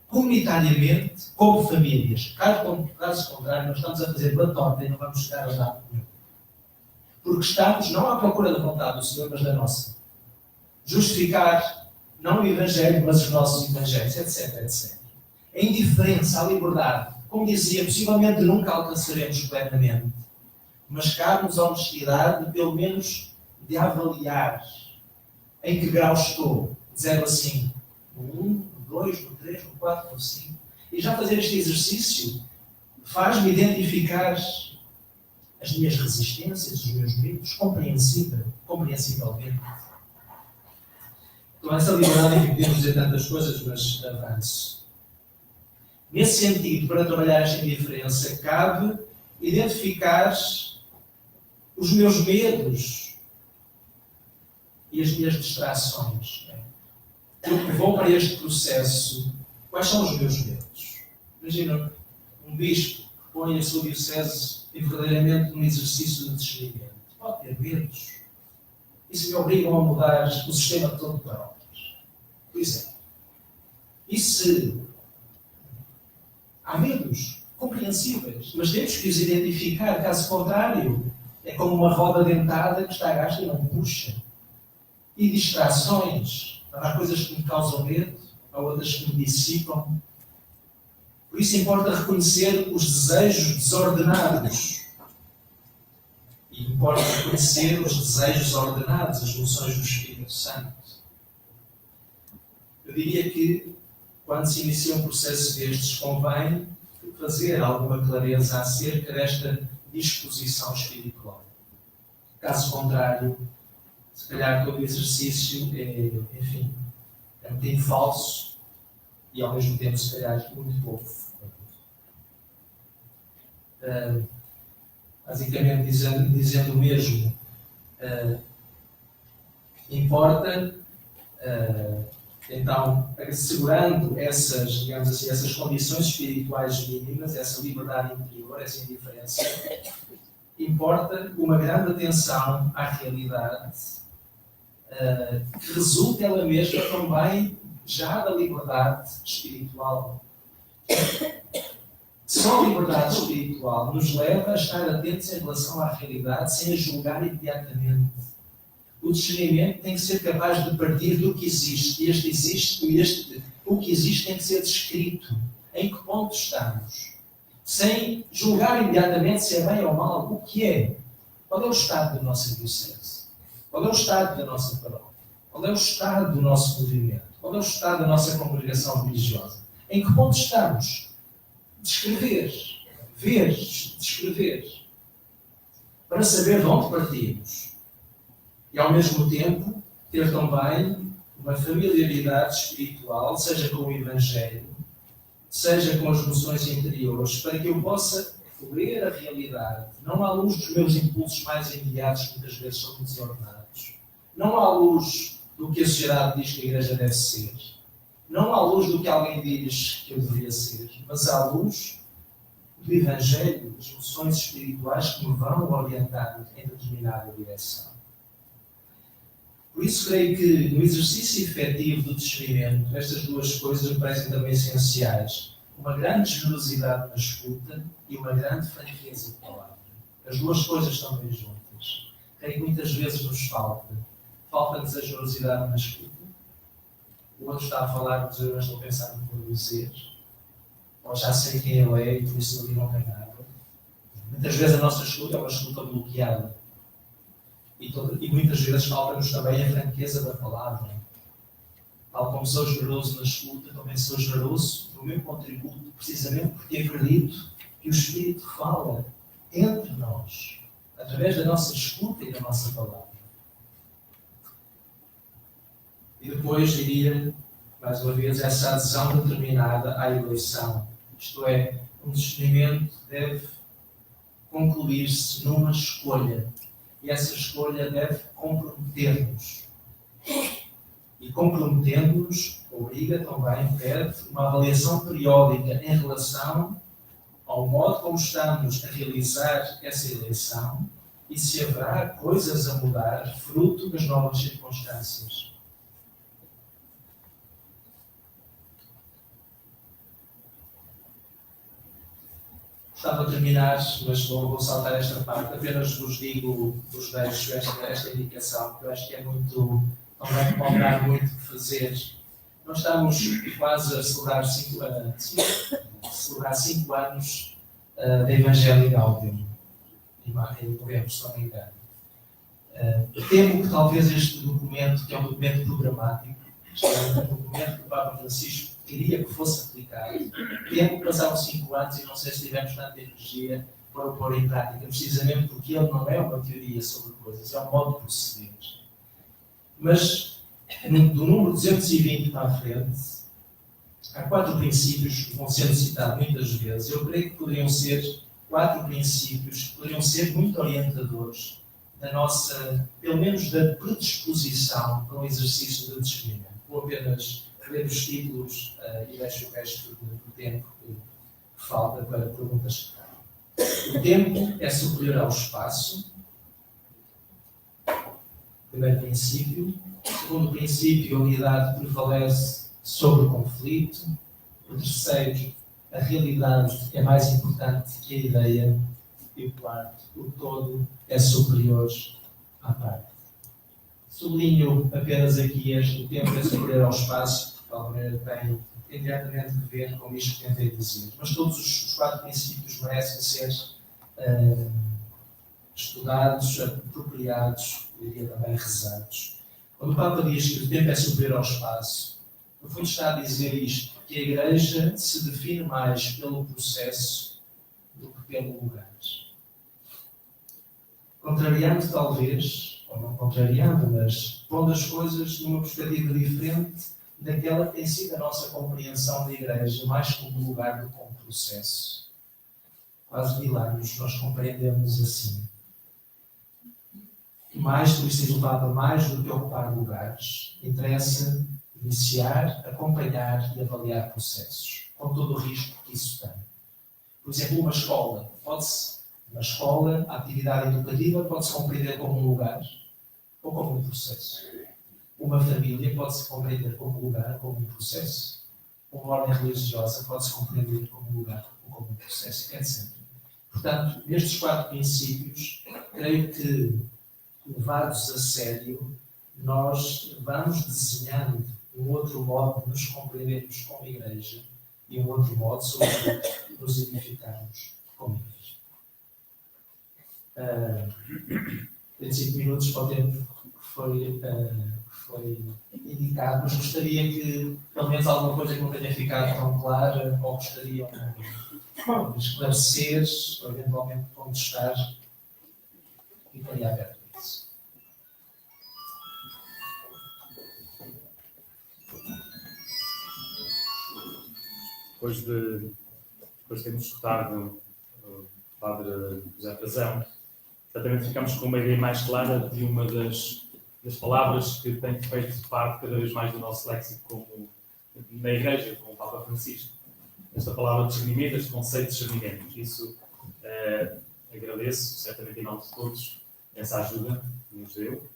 comunitariamente, como famílias. Caso contrário, nós estamos a fazer batota e não vamos chegar a nada nenhum. Porque estamos não à procura da vontade do Senhor, mas da nossa. Justificar não o Evangelho, mas os nossos Evangelhos, etc, etc. A indiferença, a liberdade, como dizia, possivelmente nunca alcançaremos plenamente, mas cabe-nos a honestidade, pelo menos, de avaliar em que grau estou, de 0 a 5, no 1, no 2, no 3, no 4, no 5. E já fazer este exercício faz-me identificar as minhas resistências, os meus medos, compreensivelmente. Então, essa liberdade em que podemos dizer tantas coisas, mas avanço. Nesse sentido, para trabalhar esta indiferença, cabe identificar os meus medos e as minhas distrações. Eu que vou para este processo, quais são os meus medos? Imagina um bispo que põe a sua diocese verdadeiramente num exercício de discernimento. Pode ter medos. Isso me obriga a mudar o sistema todo de paróquias. Por exemplo, e se há medos compreensíveis, mas temos que os identificar, caso contrário, é como uma roda dentada que está gasta e não puxa. E distrações, há coisas que me causam medo, há outras que me dissipam. Por isso importa reconhecer os desejos desordenados. E importa reconhecer os desejos ordenados, as emoções do Espírito Santo. Eu diria que, quando se inicia um processo destes, convém fazer alguma clareza acerca desta disposição espiritual. Caso contrário, se calhar todo o exercício é um bocadinho falso e ao mesmo tempo, se calhar, muito pouco. Basicamente dizendo o mesmo, importa, então, assegurando essas, digamos assim, essas condições espirituais mínimas, essa liberdade interior, essa indiferença, importa uma grande atenção à realidade, que resulta ela mesma também já da liberdade espiritual. Só a liberdade espiritual nos leva a estar atentos em relação à realidade sem a julgar imediatamente. O discernimento tem que ser capaz de partir do que existe. O que existe tem que ser descrito. Em que ponto estamos? Sem julgar imediatamente se é bem ou mal. O que é? Qual é o estado da nossa diocese? Qual é o estado da nossa paróquia? Qual é o estado do nosso movimento? Qual é o estado da nossa congregação religiosa? Em que ponto estamos? Descrever, ver, descrever, para saber de onde partimos e, ao mesmo tempo, ter também uma familiaridade espiritual, seja com o Evangelho, seja com as noções interiores, para que eu possa ler a realidade, não à luz dos meus impulsos mais imediatos, que muitas vezes são desordenados, não à luz do que a sociedade diz que a Igreja deve ser, não à luz do que alguém diz que eu deveria ser, mas à luz do Evangelho, das noções espirituais que me vão orientar em determinada direção. Por isso, creio que no exercício efetivo do discernimento, estas duas coisas me parecem também essenciais. Uma grande generosidade na escuta e uma grande franqueza de palavra. As duas coisas estão bem juntas. Creio que muitas vezes nos falta-nos a generosidade na escuta. O outro está a falar, mas eu não estou a pensar no que vou dizer. Ou já sei quem ele é e por isso ali não tem nada. Muitas vezes a nossa escuta é uma escuta bloqueada. E muitas vezes falta-nos também a franqueza da palavra. Tal como sou generoso na escuta, também sou generoso no meu contributo, precisamente porque acredito que o Espírito fala entre nós, através da nossa escuta e da nossa palavra. E depois diria, mais uma vez, essa adesão determinada à eleição. Isto é, um discernimento deve concluir-se numa escolha. E essa escolha deve comprometer-nos. E comprometendo-nos, obriga também, pede uma avaliação periódica em relação ao modo como estamos a realizar essa eleição e se haverá coisas a mudar fruto das novas circunstâncias. Gostava de terminar, mas vou saltar esta parte. Apenas vos deixo esta indicação, que eu acho que é muito, não vai demorar muito de fazer. Nós estamos quase a celebrar 5 anos da Evangelho Gaudium, em novembro, se não me engano. Temo que talvez este documento, que é um documento programático, este é um documento que o Papa Francisco queria que fosse aplicado, temo que passaram 5 anos e não sei se tivemos tanta energia para o pôr em prática, precisamente porque ele não é uma teoria sobre coisas, é um modo de proceder. Mas, do número 220 para a frente, há 4 princípios que vão sendo citados muitas vezes. Eu creio que poderiam ser 4 princípios que poderiam ser muito orientadores da nossa, pelo menos da predisposição para o exercício da disciplina. Vou apenas ler os títulos e deixo o resto do tempo que falta para perguntas. O tempo é superior ao espaço. Primeiro princípio. Segundo princípio, a unidade prevalece sobre o conflito. O terceiro, a realidade é mais importante que a ideia. E o quarto, o todo é superior à parte. Sublinho apenas aqui o tempo é superior ao espaço, porque talvez tem diretamente a ver com isto que tentei dizer. Mas todos os 4 princípios merecem ser estudados, apropriados, eu diria também rezados. Quando o Papa diz que o tempo é superior ao espaço, no fundo está a dizer isto, que a Igreja se define mais pelo processo do que pelo lugar. Contrariando talvez, ou não contrariando, mas pondo as coisas numa perspectiva diferente daquela que tem sido a nossa compreensão da Igreja, mais como lugar do que como processo. Quase 1000 anos nós compreendemos assim. Mais, por isso diz o Papa, mais do que ocupar lugares, interessa iniciar, acompanhar e avaliar processos, com todo o risco que isso tem. Por exemplo, uma escola, na escola, a atividade educativa pode-se compreender como um lugar ou como um processo. Uma família pode-se compreender como um lugar ou como um processo. Uma ordem religiosa pode-se compreender como um lugar ou como um processo, etc. Portanto, nestes 4 princípios, creio que, levados a sério, nós vamos desenhando um outro modo de nos compreendermos como Igreja e um outro modo, sobretudo, de nos edificarmos como Igreja. 25 minutos para o tempo que foi indicado, mas gostaria que, pelo menos, alguma coisa que não tenha ficado tão clara, ou gostariam de esclarecer, ou eventualmente contestar, ficaria aberto a isso. Depois de termos escutado o Padre José Frazão, certamente ficamos com uma ideia mais clara de uma das palavras que tem feito parte cada vez mais do nosso léxico na Igreja, com o Papa Francisco. Esta palavra de discernimento, este conceito de discernimento. Isso agradeço, certamente em nome de todos, essa ajuda que nos deu.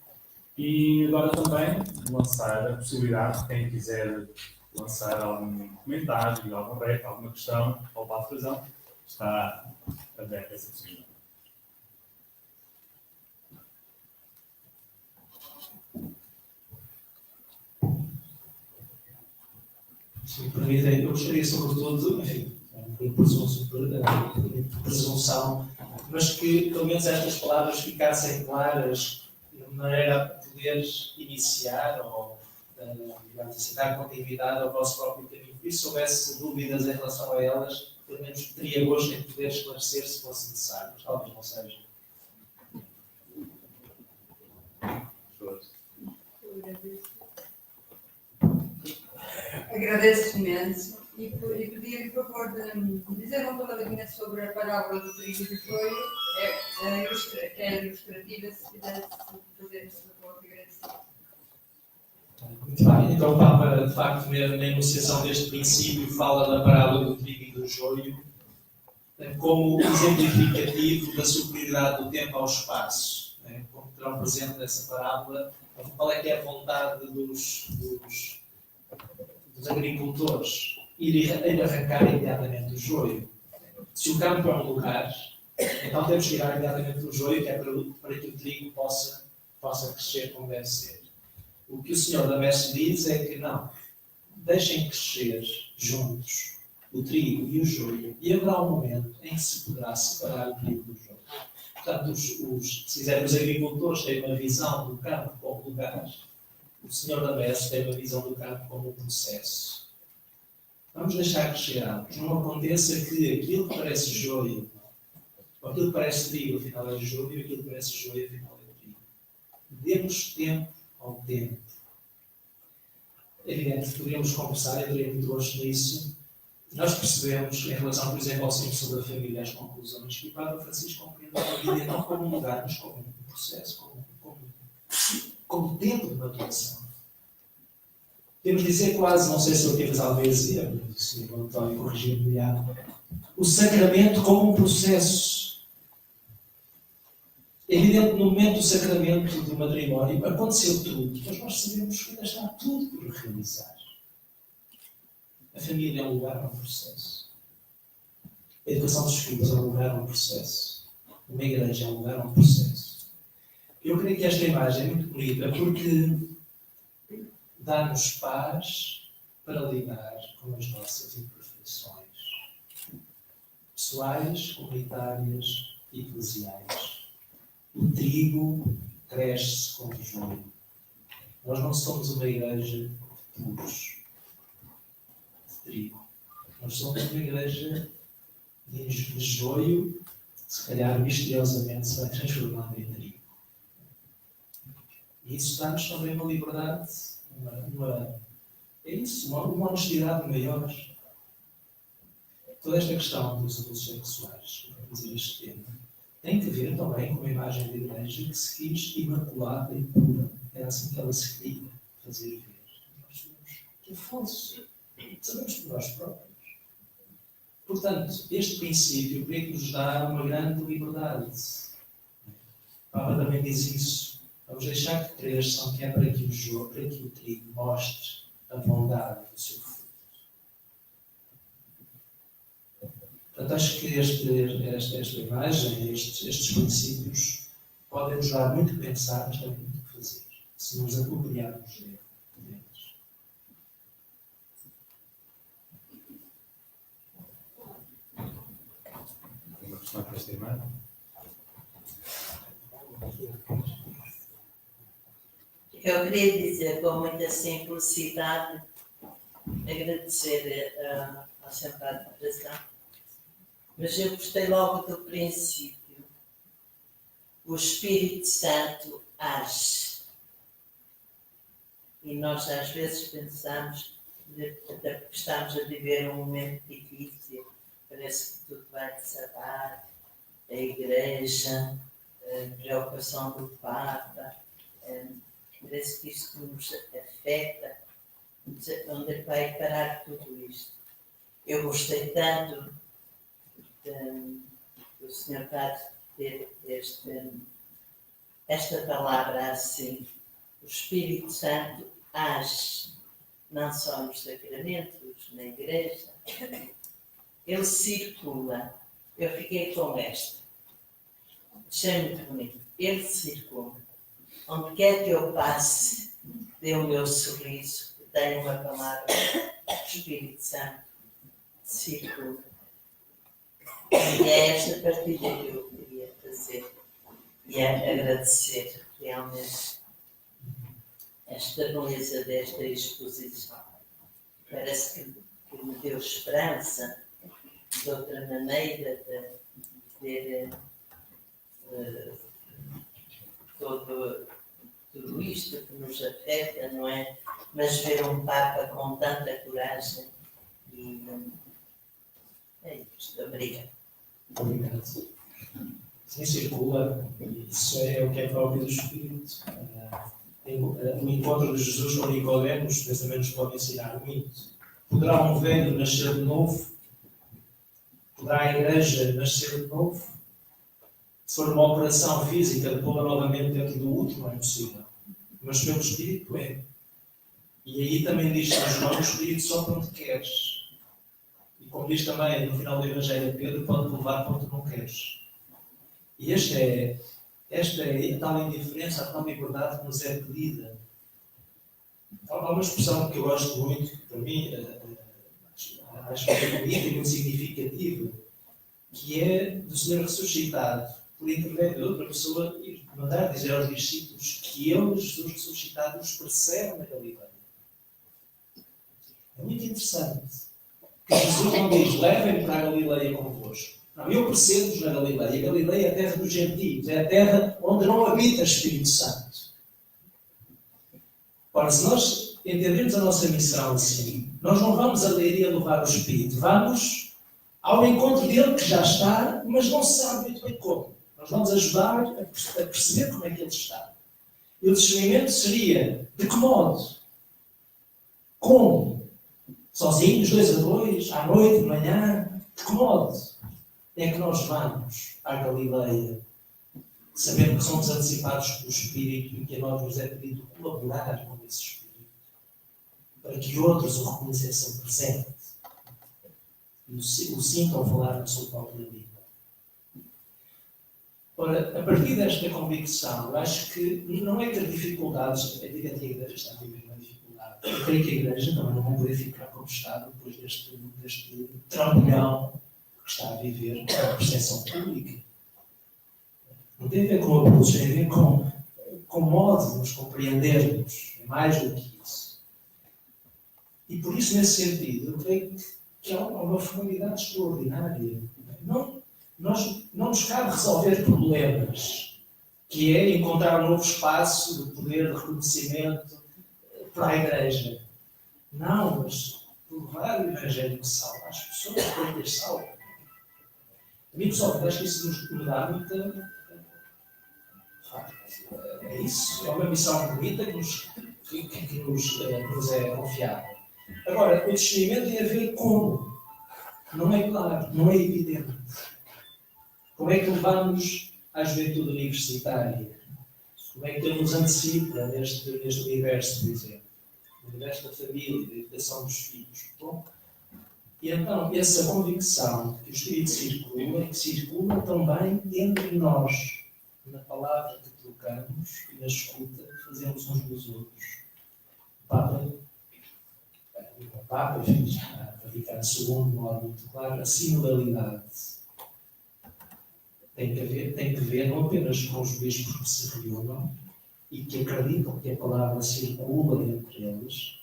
E agora também lançar a possibilidade de quem quiser lançar algum comentário, algum repto, alguma questão ao Padre Frazão, está aberta essa possibilidade. Se me permitem, eu gostaria sobretudo, enfim, de presunção, mas que pelo menos estas palavras ficassem claras de maneira a poder iniciar ou, digamos assim, dar continuidade ao vosso próprio caminho. E se houvesse dúvidas em relação a elas, pelo menos teria gosto em poder esclarecer se fosse necessário, mas talvez não seja. Agradeço imenso e pedir-lhe, por favor, de dizer uma palavrinha sobre a parábola do trigo e do joio, que é ilustrativa, se pudesse fazer esse favor, agradecido. Muito bem, então o Papa, de facto, na enunciação deste princípio, fala da parábola do trigo e do joio, como exemplificativo da superioridade do tempo ao espaço. Como terão presente nessa parábola, qual é que é a vontade dos agricultores? Ir arrancar imediatamente o joio. Se o campo é um lugar, então temos que tirar imediatamente o joio, que é para que o trigo possa crescer como deve ser. O que o Senhor da Messe diz é que não, deixem crescer juntos o trigo e o joio, e haverá um momento em que se poderá separar o trigo do joio. Portanto, se quiser, os agricultores têm uma visão do campo como lugar, o Senhor da Messe tem uma visão do campo como um processo. Vamos deixar crescer ambos. Não aconteça que aquilo que parece joio, ou aquilo que parece trigo, afinal é joio, e aquilo que parece joio, afinal é trigo. Demos tempo ao tempo. É evidente que poderíamos conversar, eu teria muito gosto nisso. Nós percebemos, em relação, por exemplo, ao símbolo da família, as conclusões, que o Papa Francisco compreende a família não como um lugar, mas como um processo, como tempo de maturação. Temos de dizer quase, não sei se eu aqui fiz alguma heresia, mas o Sr. António corrigiu-me, o sacramento como um processo. É evidente que no momento do sacramento do matrimónio aconteceu tudo, mas nós sabemos que ainda está tudo por realizar. A família é um lugar, é um processo. A educação dos filhos é um lugar, é um processo. Uma igreja é um lugar, é um processo. Eu creio que esta imagem é muito bonita porque dá-nos paz para lidar com as nossas imperfeições pessoais, comunitárias e eclesiais. O trigo cresce com o joio. Nós não somos uma igreja de puros, de trigo. Nós somos uma igreja de joio, se calhar misteriosamente se vai transformando em trigo. E isso dá-nos também uma liberdade, uma honestidade maior. Toda esta questão dos abusos sexuais, vamos dizer este tema, tem que ver também com a imagem da igreja que se quis imaculada e pura. Era assim que ela se queria fazer ver. Nós sabemos que é falso. Sabemos por nós próprios. Portanto, este princípio creio que nos dá uma grande liberdade. A Papa também diz isso. Vamos deixar que cresçam, que é para que o trigo mostre a bondade do seu fruto. Portanto, acho que esta imagem, estes princípios, podem nos dar muito que pensar, mas também muito que fazer, se nos apropriarmos deles. Uma questão para esta imagem? Eu queria dizer com muita simplicidade, agradecer ao Sr. Padre de Coração, mas eu gostei logo do princípio. O Espírito Santo age. E nós às vezes pensamos que estamos a viver um momento difícil, parece que tudo vai desabar, a Igreja, a preocupação do Papa, parece que isto nos afeta. Onde é que vai parar tudo isto? Eu gostei tanto do Sr. Padre ter esta palavra assim. O Espírito Santo age, não só nos sacramentos, na igreja. Ele circula. Eu fiquei com esta. Achei muito bonito. Ele circula. Onde quer que eu passe, dê o meu sorriso, tenho uma palavra, o Espírito Santo circula. E é esta partilha que eu queria fazer e é agradecer realmente esta beleza desta exposição. Parece que me deu esperança de outra maneira de ver tudo isto que nos afeta, não é? Mas ver um Papa com tanta coragem e é isto. Obrigada. Obrigado. Sim, circula. Isso é o que é próprio do Espírito. O encontro de Jesus com Nicodemos, os pensamentos podem ensinar muito. Poderá um velho nascer de novo? Poderá a Igreja nascer de novo? Se for uma operação física de pô-la novamente dentro do útero, não é possível. Mas pelo Espírito é. E aí também diz São João, o Espírito sopra onde queres. E como diz também no final do Evangelho de Pedro, pode levar para onde não queres. E esta é a tal indiferença, a tal liberdade que nos é pedida. Há uma expressão que eu gosto muito, que para mim acho que é bonita e muito significativa, que é do Senhor ressuscitado, por intermédio de outra pessoa, e mandar dizer aos discípulos que ele, Jesus ressuscitado, os persegue na Galileia. É muito interessante. Que Jesus não diz, levem para a Galileia convosco. Não, eu percebo-vos na Galileia. A Galileia é a terra dos gentios, é a terra onde não habita Espírito Santo. Ora, se nós entendermos a nossa missão assim, nós não vamos a Leiria levar o Espírito, vamos ao encontro dele que já está, mas não se sabe muito bem como. Nós vamos ajudar a perceber como é que ele está. E o discernimento seria, de que modo? Como? Sozinhos, 2 a 2, à noite, de manhã? De que modo é que nós vamos à Galileia, sabendo que somos antecipados pelo Espírito e que a nós nos é pedido colaborar com esse Espírito, para que outros o reconhecessem presente e o sintam falar na sua própria vida. Ora, a partir desta convicção, eu acho que não é que as dificuldades, é evidente que a Igreja está a viver uma dificuldade. Eu creio que a Igreja também não vai poder ficar como está depois deste trambolhão que está a viver a percepção pública. Não tem a ver com abusos, tem a ver com modo de nos compreendermos. É mais do que isso. E por isso, nesse sentido, eu creio que há uma formalidade extraordinária. Nós não nos cabe resolver problemas, que é encontrar um novo espaço de poder, de reconhecimento para a Igreja. Não, mas levar o Evangelho que salva as pessoas, para que as salva. A mim, pessoal, acho que isso nos dá muita. É isso, é uma missão bonita que nos é confiada. Agora, o discernimento tem a ver com. Não é claro, não é evidente. Como é que levamos à juventude universitária? Como é que ele nos antecipa neste universo, por exemplo? No universo da família, da educação dos filhos. Bom, e então, essa convicção de que o Espírito circula, e que circula também entre nós, na palavra que trocamos e na escuta que fazemos uns dos outros. O Papa, já Vaticano II, de modo muito claro, a sinodalidade tem que ver não apenas com os bispos que se reúnam e que acreditam que a palavra circula entre eles,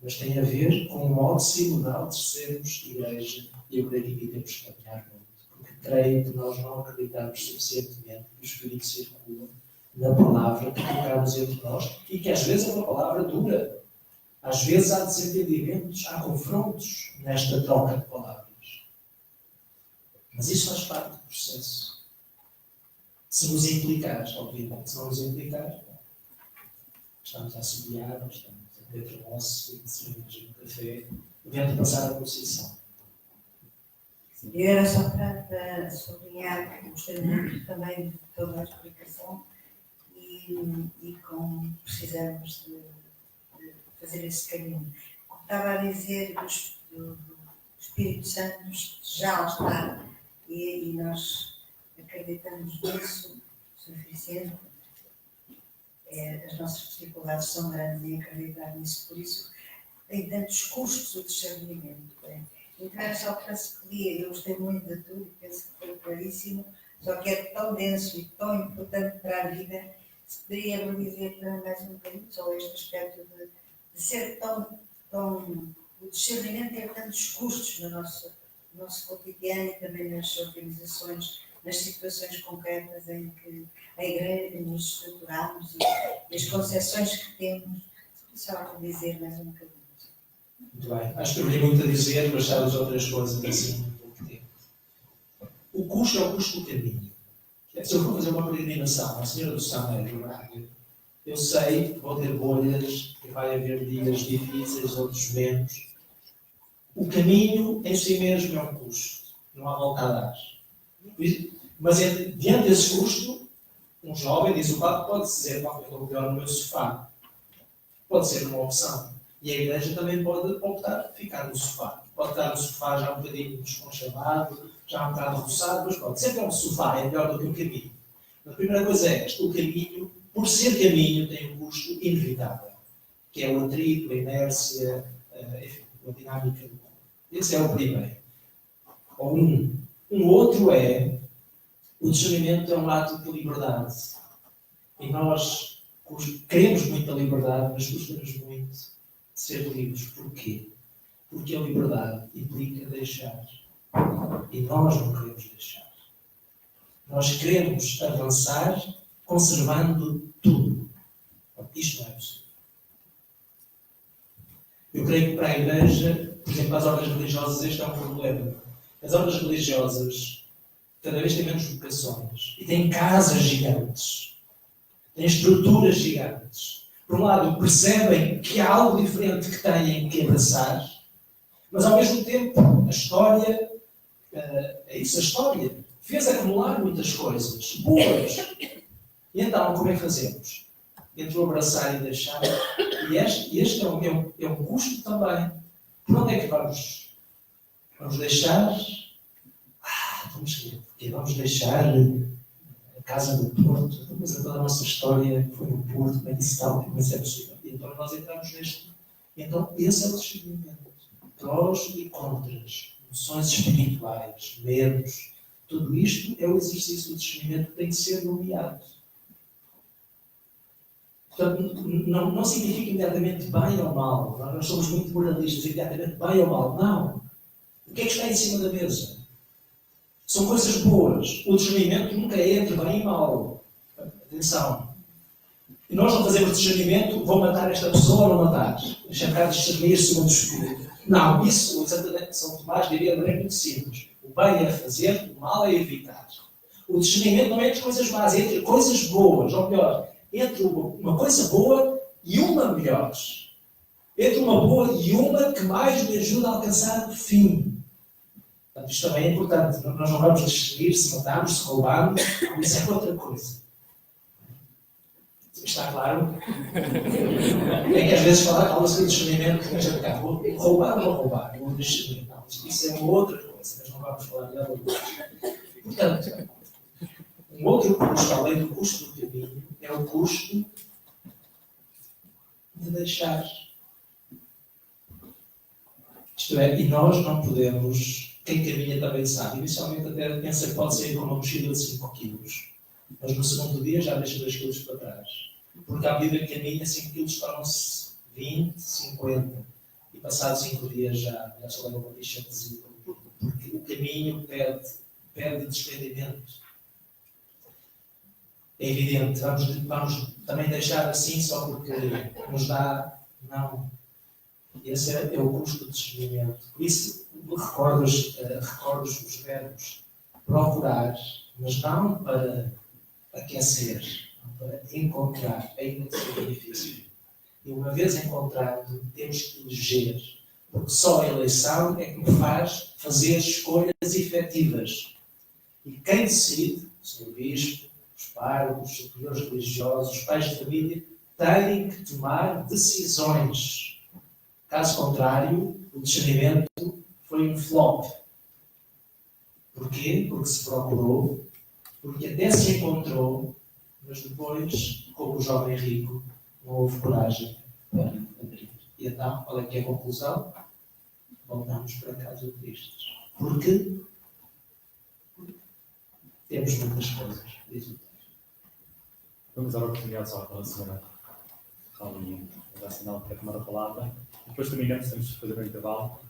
mas tem a ver com o modo sinodal de sermos igreja, e eu creio que aqui temos que caminhar muito, porque creio que nós não acreditamos suficientemente que o Espírito circula na palavra que trocamos entre nós e que às vezes é uma palavra dura. Às vezes há desentendimentos, há confrontos nesta troca de palavras. Mas isso faz parte do processo. Se nos implicares, obviamente, se não nos implicares, estamos a assobiar, estamos a ter tremoço, servimos um café, devemos passar a posição. E era só para sublinhar que gostaria também de toda a explicação e como precisamos de fazer esse caminho. Como estava a dizer, do Espírito Santo já está e nós acreditamos nisso o suficiente. As nossas dificuldades são grandes em acreditar nisso, por isso tem tantos custos o discernimento. Então era só para se pedir, eu gostei muito de tudo e penso que foi claríssimo, só que é tão denso e tão importante para a vida, se poderia dizer mais um bocadinho só este aspecto de ser tão o discernimento tem tantos custos no nosso cotidiano e também nas organizações, nas situações concretas em que a Igreja nos estruturamos e as concepções que temos. Só para dizer mais um bocadinho. Muito bem. Acho que eu tenho muito a dizer, mas sabes outras coisas assim, muito pouco tempo. O custo é o custo do caminho. Se eu for fazer uma peregrinação à Senhora do Sameiro, eu sei que vou ter bolhas, que vai haver dias difíceis, outros menos. O caminho em si mesmo é um custo. Não há volta a dar. Mas diante desse custo, um jovem, diz o Papa, pode dizer, eu estou melhor no meu sofá. Pode ser uma opção. E a igreja também pode optar por ficar no sofá. Pode estar no sofá já um bocadinho desconchavado, já um bocado roçado, mas pode. Sempre é um sofá, é melhor do que um caminho. A primeira coisa é que o caminho, por ser caminho, tem um custo inevitável, que é o atrito, a inércia, enfim, a dinâmica do mundo. Esse é o primeiro. Ou um outro é o discernimento é um ato de liberdade. E nós queremos muita liberdade, mas custa-nos muito ser livres. Porquê? Porque a liberdade implica deixar. E nós não queremos deixar. Nós queremos avançar conservando tudo. Isto não é possível. Eu creio que para a Igreja, por exemplo, para as ordens religiosas, este é um problema. As ordens religiosas cada vez têm menos vocações e têm casas gigantes, têm estruturas gigantes. Por um lado, percebem que há algo diferente que têm que abraçar, mas ao mesmo tempo, a história, é isso, a história fez acumular muitas coisas boas. E então, como é que fazemos? Entre o abraçar e deixar, e este é um custo também. Por onde é que vamos? Vamos deixar? Vamos deixar a casa do Porto, mas toda a nossa história foi no Porto, bem disse tal, mas é possível. Então nós entramos neste. Então esse é o discernimento. Prós e contras, emoções espirituais, medos, tudo isto é o exercício do discernimento que tem que ser nomeado. Portanto, não significa imediatamente bem ou mal. Nós somos muito moralistas, imediatamente bem ou mal. Não. O que é que está em cima da mesa? São coisas boas. O discernimento nunca é entre bem e mal. Atenção. E nós não fazemos discernimento, vou matar esta pessoa ou não matar. Deixar cá discernir segundo o Espírito. Não, isso, exatamente, São Tomás diria de maneira muito simples. O bem é fazer, o mal é evitar. O discernimento não é entre coisas más, é entre coisas boas. Ou melhor, entre uma coisa boa e uma melhor. Entre uma boa e uma que mais me ajuda a alcançar o fim. Portanto, isto também é importante. Nós não vamos discernir se matamos, se roubamos. Isso é outra coisa. Está claro? É que às vezes fala-se do discernimento, roubar ou não roubar, ou discernir. Não, isso é uma outra coisa, mas não vamos falar dela hoje. Portanto, um outro custo, além do custo do caminho, é o custo de deixar. Isto é, e nós não podemos, quem caminha também sabe, inicialmente até pensa que pode sair com uma mochila de 5 quilos, mas no segundo dia já deixa 2 quilos para trás. Porque à medida que caminha, 5 quilos tornam-se 20, 50. E passados 5 dias já se leva uma t-shirtzinha. Porque o caminho pede desprendimento. É evidente, vamos também deixar assim só porque nos dá. Não. Esse é o custo do discernimento. Por isso, recordo os verbos procurar, mas não para aquecer, não para encontrar, ainda que seja difícil. E uma vez encontrado, temos que eleger, porque só a eleição é que me faz fazer escolhas efetivas. E quem decide, o Sr. Bispo, os párocos, os superiores religiosos, os pais de família, têm que tomar decisões. Caso contrário, o discernimento foi um flop. Porquê? Porque se procurou, porque até se encontrou, mas depois, como o jovem rico, não houve coragem para abrir. E então, qual é que é a conclusão? Voltamos para casa de Cristo. Porque temos muitas coisas. Diz o texto. Vamos dar a oportunidade só para a senhora Raulina, dar sinal para tomar a palavra. Depois terminamos, temos de fazer um intervalo.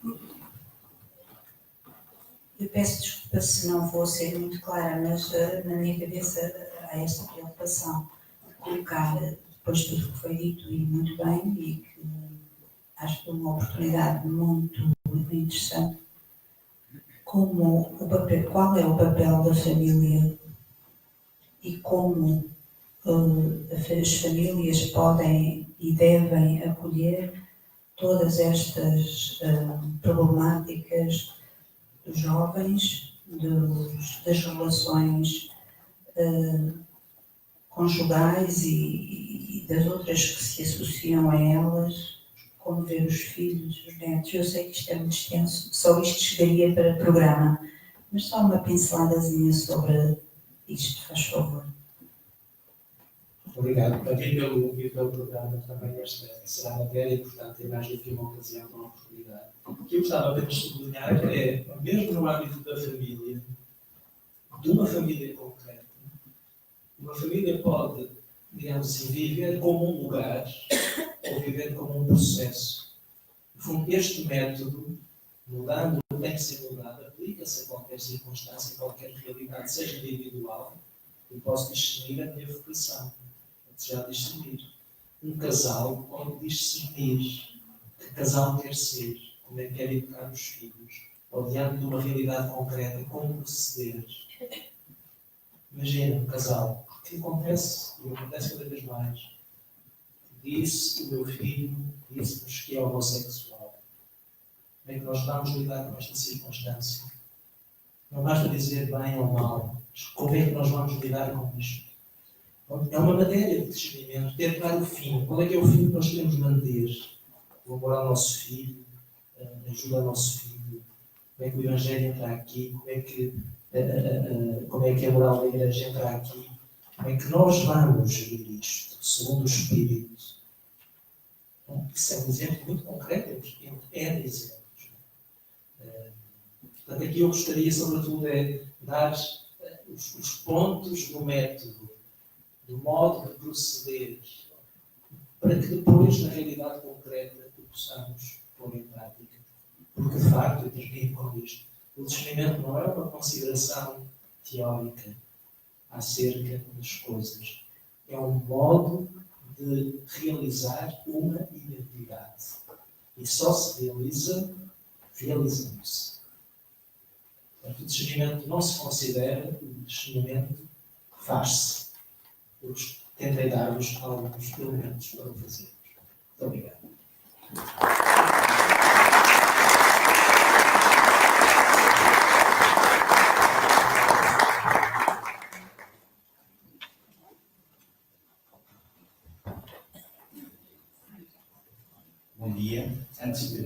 Eu peço desculpa se não vou ser muito clara, mas na minha cabeça há esta preocupação de colocar, depois de tudo que foi dito, e muito bem, e que acho que é uma oportunidade muito interessante, como qual é o papel da família e como as famílias podem e devem acolher todas estas problemáticas dos jovens, das relações conjugais e das outras que se associam a elas, como ver os filhos, os netos. Eu sei que isto é muito extenso, só isto chegaria para programa, mas só uma pinceladazinha sobre isto, faz favor. Obrigado para mim pelo programa também. Esta será uma matéria importante e mais do que uma ocasião, uma oportunidade. O que eu gostava apenas de sublinhar é, mesmo no âmbito da família, de uma família concreta, uma família pode, digamos assim, viver como um lugar ou viver como um processo. No fundo, este método, mudando o que tem que ser mudado, aplica-se a qualquer circunstância, a qualquer realidade, seja individual. Eu posso discernir a minha vocação. Já discernir. Um casal pode discernir que casal quer ser, como é que quer educar os filhos, ou diante de uma realidade concreta, como proceder. Imagina um casal, que acontece, e acontece cada vez mais. Disse o meu filho, disse-nos que é homossexual. Como é que nós vamos lidar com esta circunstância? Não basta dizer bem ou mal, mas como é que nós vamos lidar com isto? É uma matéria de discernimento, tentar o fim. Qual é que é o fim que nós queremos manter? O amor ao nosso filho, a ajuda ao nosso filho, como é que o Evangelho entra aqui, como é que a moral da Igreja entra aqui, como é que nós vamos gerir isto, segundo o Espírito. Bom, isso é um exemplo muito concreto, é exemplos. Portanto, aqui eu gostaria, sobretudo, de dar os pontos do método, do modo de proceder, para que depois, na realidade concreta, o possamos pôr em prática. Porque, de facto, eu termino com isto, o discernimento não é uma consideração teórica acerca das coisas. É um modo de realizar uma identidade. E só se realiza realizando-se. Portanto, o discernimento não se considera, o discernimento faz-se. Eu tentei dar-vos alguns elementos para o fazermos. Muito obrigado. Bom dia. Antes de